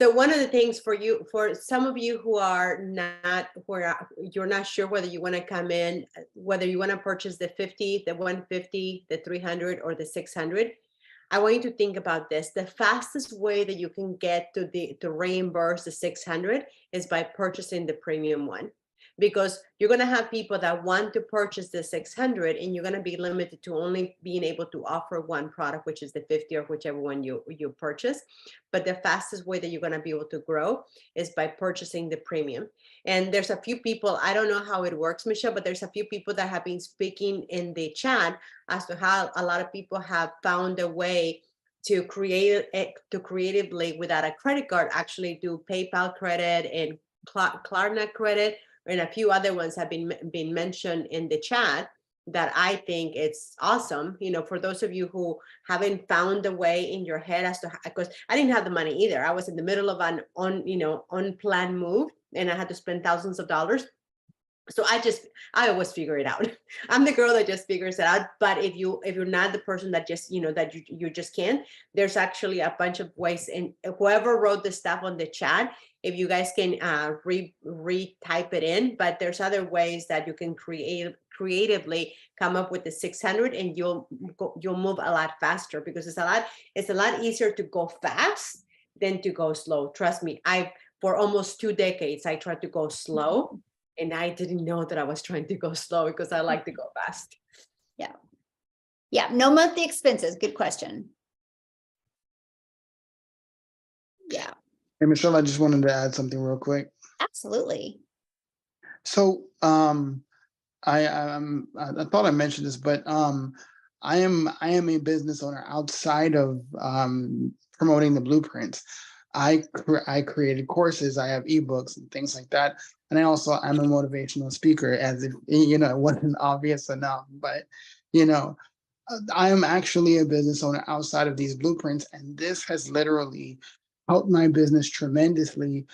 So one of the things for you, for some of you who are not, where you're not sure whether you want to come in, whether you want to purchase the 50, the 150, the 300, or the 600. I want you to think about this. The fastest way that you can get to reimburse the 600 is by purchasing the premium one, because you're going to have people that want to purchase the 600 and you're going to be limited to only being able to offer one product, which is the 50 or whichever one you purchase. But the fastest way that you're going to be able to grow is by purchasing the premium. And there's a few people, I don't know how it works, Michelle, but there's a few people that have been speaking in the chat as to how a lot of people have found a way to creatively, without a credit card, actually do PayPal credit and Klarna credit, and a few other ones have been mentioned in the chat that I think it's awesome. You know, for those of you who haven't found a way in your head as to how, because I didn't have the money either. I was in the middle of an unplanned move, and I had to spend thousands of dollars. So I always figure it out. I'm the girl that just figures it out. But if you're not the person that just, that you just can't, there's actually a bunch of ways. And whoever wrote the stuff on the chat, if you guys can re-type it in, but there's other ways that you can creatively come up with the 600, and you'll move a lot faster, because it's a lot easier to go fast than to go slow. Trust me, for almost 2 decades, I tried to go slow. And I didn't know that I was trying to go slow, because I like to go fast. Yeah. Yeah. No monthly expenses. Good question. Yeah. Hey, Michelle, I just wanted to add something real quick. Absolutely. So, I thought I mentioned this, but I am a business owner outside of promoting the blueprints. I created courses. I have ebooks and things like that. And I'm a motivational speaker, as if, it wasn't obvious enough, but, I am actually a business owner outside of these blueprints. And this has literally helped my business tremendously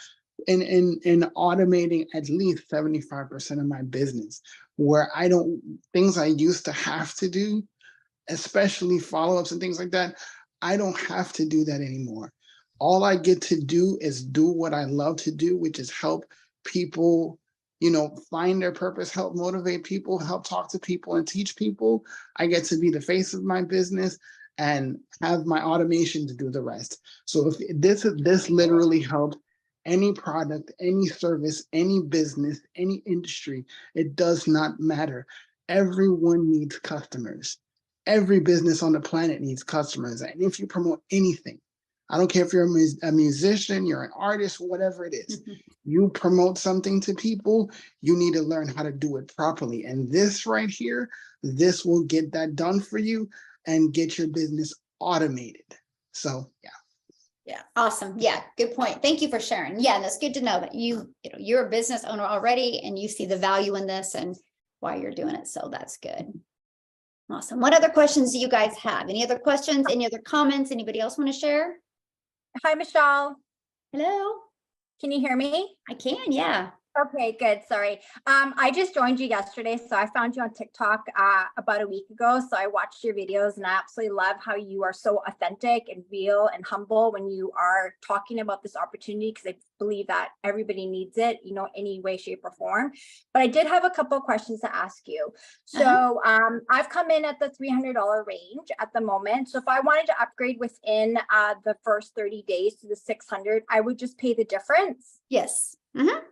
in automating at least 75% of my business, where things I used to have to do, especially follow-ups and things like that, I don't have to do that anymore. All I get to do is do what I love to do, which is help people, find their purpose, help motivate people, help talk to people and teach people. I get to be the face of my business and have my automation to do the rest. So if this literally helped any product, any service, any business, any industry, it does not matter. Everyone needs customers. Every business on the planet needs customers. And if you promote anything, I don't care if you're a musician, you're an artist, whatever it is, you promote something to people, you need to learn how to do it properly. And this right here, this will get that done for you and get your business automated. So, yeah. Yeah. Awesome. Yeah. Good point. Thank you for sharing. Yeah. And that's good to know that you're a business owner already, and you see the value in this and why you're doing it. So that's good. Awesome. What other questions do you guys have? Any other questions? Any other comments? Anybody else want to share? Hi, Michelle. Hello. Can you hear me? I can. Yeah. Okay, good. Sorry. I just joined you yesterday, so I found you on TikTok about a week ago. So I watched your videos and I absolutely love how you are so authentic and real and humble when you are talking about this opportunity, because I believe that everybody needs it, you know, any way, shape, or form. But I did have a couple of questions to ask you. So I've come in at the $300 range at the moment. So if I wanted to upgrade within the first 30 days to the 600, I would just pay the difference. Yes.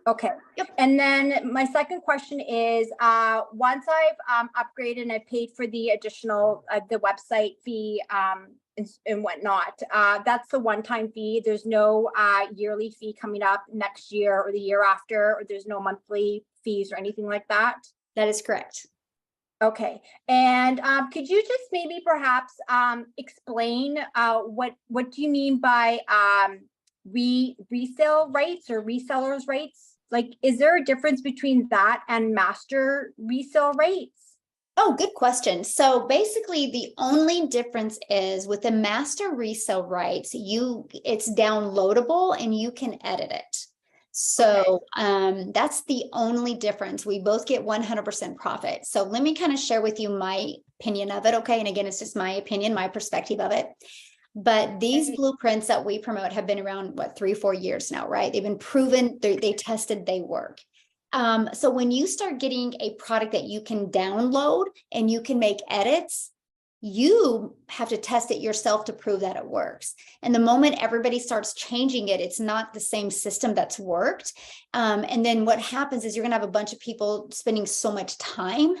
Okay. Yep. And then my second question is, once I've upgraded and I paid for the additional, the website fee and whatnot, that's the one-time fee. There's no yearly fee coming up next year or the year after, or there's no monthly fees or anything like that? That is correct. Okay. And could you just maybe perhaps explain what do you mean by resale rights or resellers rights? Like, is there a difference between that and master resale rates? Oh, good question. So basically the only difference is with the master resale rights, it's downloadable and you can edit it. So that's the only difference. We both get 100% profit. So let me kind of share with you my opinion of it. Okay. And again, it's just my opinion, my perspective of it. But these blueprints that we promote have been around, what, 3 or 4 years now, right? They've been proven, they tested, they work. So when you start getting a product that you can download and you can make edits, you have to test it yourself to prove that it works. And the moment everybody starts changing it, it's not the same system that's worked. And then what happens is you're gonna have a bunch of people spending so much time.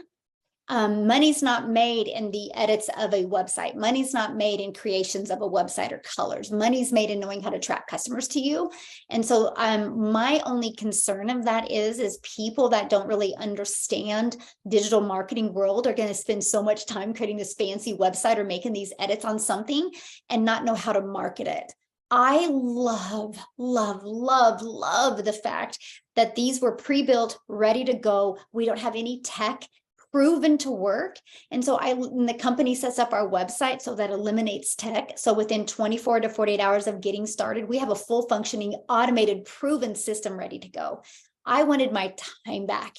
Money's not made in the edits of a website. Money's not made in creations of a website or colors. Money's made in knowing how to track customers to you. And so my only concern of that is people that don't really understand digital marketing world are going to spend so much time creating this fancy website or making these edits on something and not know how to market it. I love the fact that these were pre-built, ready to go. We don't have any tech, proven to work. And so the company sets up our website so that eliminates tech. So within 24 to 48 hours of getting started, we have a full functioning, automated, proven system ready to go. I wanted my time back,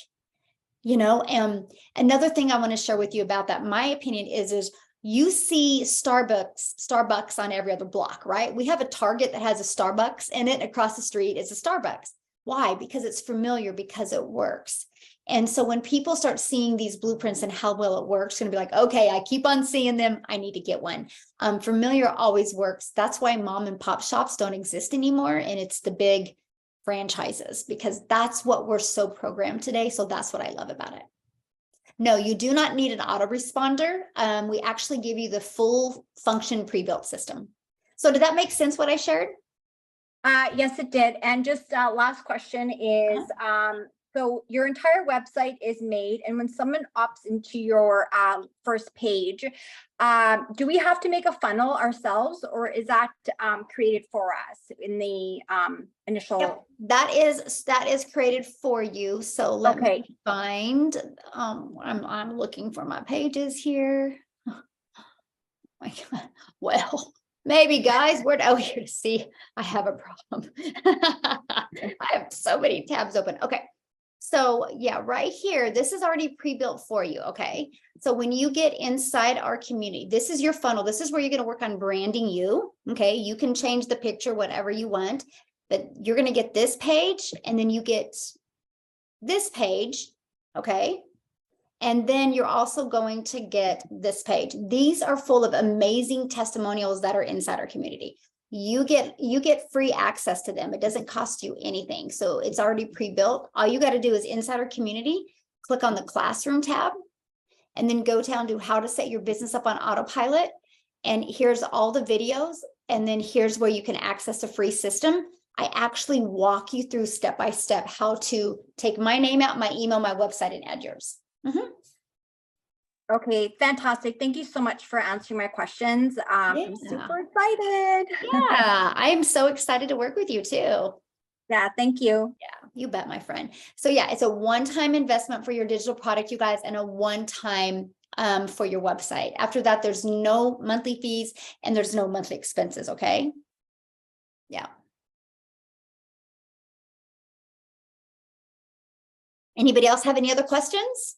you know. And another thing I want to share with you about that, my opinion is you see Starbucks on every other block, right? We have a Target that has a Starbucks in it. Across the street is a Starbucks. Why? Because it's familiar, because it works. And so when people start seeing these blueprints and how well it works, it's going to be like, okay, I keep on seeing them. I need to get one. Familiar always works. That's why mom and pop shops don't exist anymore. And it's the big franchises, because that's what we're so programmed today. So that's what I love about it. No, you do not need an autoresponder. We actually give you the full function pre-built system. So did that make sense what I shared? Yes, it did. And just last question is, so your entire website is made, and when someone opts into your first page, do we have to make a funnel ourselves, or is that created for us in the initial? Yep, that is created for you. So let me find. I'm looking for my pages here. Oh my God. Well. Maybe guys, we're out here to see. I have a problem. I have so many tabs open. Okay. So yeah, right here, this is already pre-built for you. Okay. So when you get inside our community, this is your funnel. This is where you're going to work on branding you. Okay. You can change the picture, whatever you want, but you're going to get this page, and then you get this page. Okay. And then you're also going to get this page. These are full of amazing testimonials that are inside our community. You get free access to them. It doesn't cost you anything. So it's already pre-built. All you got to do is inside our community, click on the classroom tab, and then go down to how to set your business up on autopilot. And here's all the videos. And then here's where you can access a free system. I actually walk you through step by step how to take my name out, my email, my website, and add yours. Okay, fantastic. Thank you so much for answering my questions. I'm super excited. Yeah, I am so excited to work with you too. Yeah, thank you. Yeah, you bet, my friend. So yeah, it's a one-time investment for your digital product, you guys, and a one-time for your website. After that, there's no monthly fees and there's no monthly expenses, okay? Yeah. Anybody else have any other questions?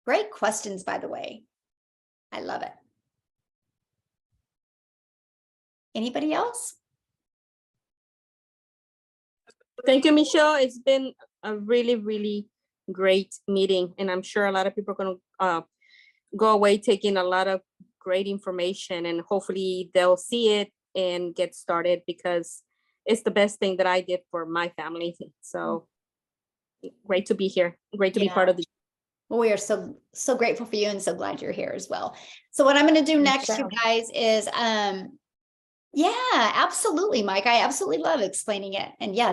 Great questions, by the way. I love it. Anybody else? Thank you, Michelle. It's been a really, really great meeting. And I'm sure a lot of people are going to go away taking a lot of great information, and hopefully they'll see it and get started, because it's the best thing that I did for my family. So great to be here. Great to be part of the. Well, we are so grateful for you and so glad you're here as well. So what I'm going to do next, you guys, is yeah, absolutely, Mike. I absolutely love explaining it. And yeah,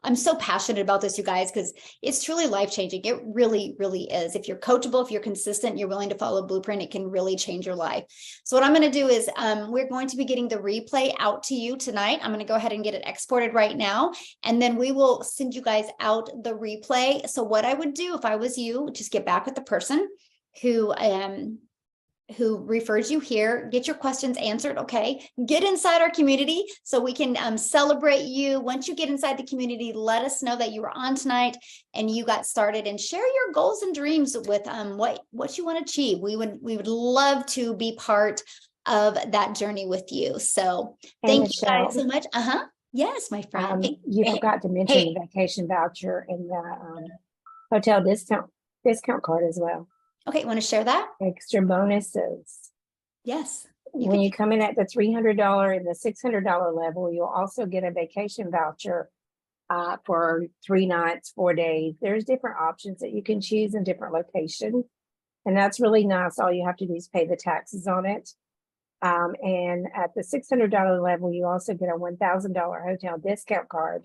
I'm so passionate about this, you guys, because it's truly life-changing. It really, really is. If you're coachable, if you're consistent, you're willing to follow Blueprint, it can really change your life. So what I'm going to do is we're going to be getting the replay out to you tonight. I'm going to go ahead and get it exported right now, and then we will send you guys out the replay. So what I would do if I was you, just get back with the person who refers you here, get your questions answered, okay? Get inside our community so we can celebrate you. Once you get inside the community, let us know that you were on tonight and you got started, and share your goals and dreams with what you want to achieve. We would love to be part of that journey with you. So thank you guys so much. Yes, my friend. You forgot to mention the vacation voucher and the hotel discount card as well. Okay, want to share that? Extra bonuses. Yes. When you come in at the $300 and the $600 level, you'll also get a vacation voucher for 3 nights, 4 days. There's different options that you can choose in different locations. And that's really nice. All you have to do is pay the taxes on it. And at the $600 level, you also get a $1,000 hotel discount card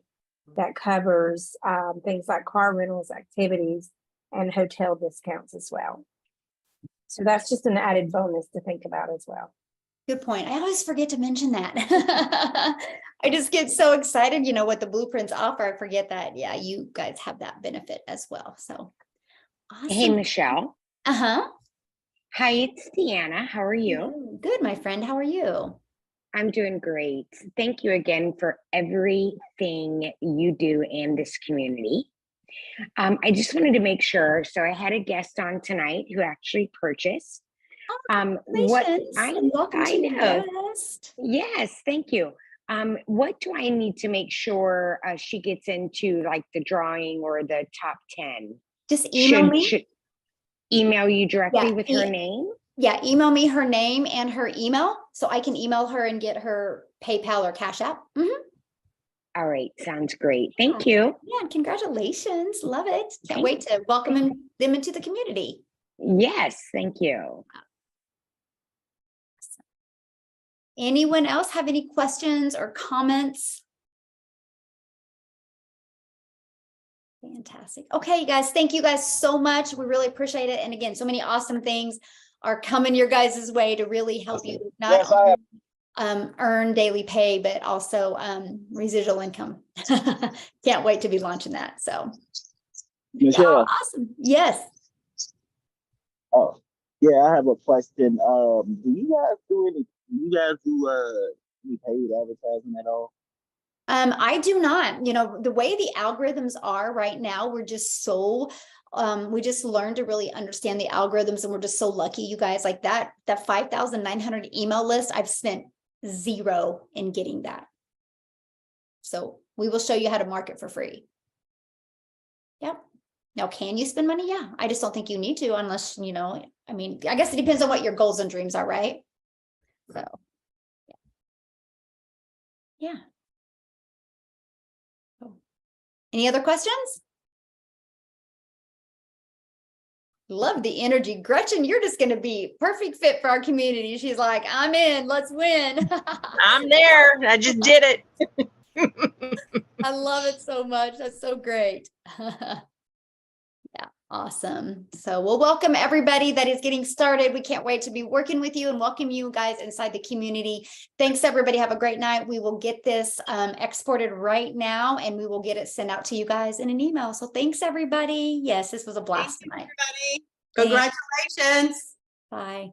that covers things like car rentals, activities, and hotel discounts as well. So that's just an added bonus to think about as well. Good point. I always forget to mention that. I just get so excited, you know, what the blueprints offer. I forget that, yeah, you guys have that benefit as well. So awesome. Hey, Michelle. Hi, it's Deanna. How are you? Good, my friend. How are you? I'm doing great. Thank you again for everything you do in this community. I just wanted to make sure. So I had a guest on tonight who actually purchased. What I know. Yes, thank you. What do I need to make sure she gets into, like the drawing or the top 10? Just email me. Should email you directly with her name? Yeah, email me her name and her email so I can email her and get her PayPal or Cash App. All right, sounds great. Thank you. Yeah, congratulations. Love it. Can't wait to welcome them into the community. Yes, thank you. Anyone else have any questions or comments? Fantastic. Okay, you guys, thank you guys so much. We really appreciate it. And again, so many awesome things are coming your guys' way to really help you not only earn daily pay, but also residual income. Can't wait to be launching that. So Michelle. Awesome. Yes. Oh, yeah, I have a question. Do you guys do any paid advertising at all? I do not. You know, the way the algorithms are right now, we're just so we just learned to really understand the algorithms, and we're just so lucky, you guys. Like that 5,900 email list, I've spent zero in getting that. So we will show you how to market for free. Yep. Now, can you spend money? Yeah. I just don't think you need to, unless, you know, I mean, I guess it depends on what your goals and dreams are, right? So yeah. Any other questions? Love the energy. Gretchen, you're just going to be perfect fit for our community. She's like, I'm in, let's win. I'm there. I just did it. I love it so much. That's so great. Yeah, awesome. So we'll welcome everybody that is getting started. We can't wait to be working with you and welcome you guys inside the community. Thanks, everybody. Have a great night. We will get this exported right now, and we will get it sent out to you guys in an email. So thanks, everybody. Yes, this was a blast tonight. Everybody. Congratulations. Bye.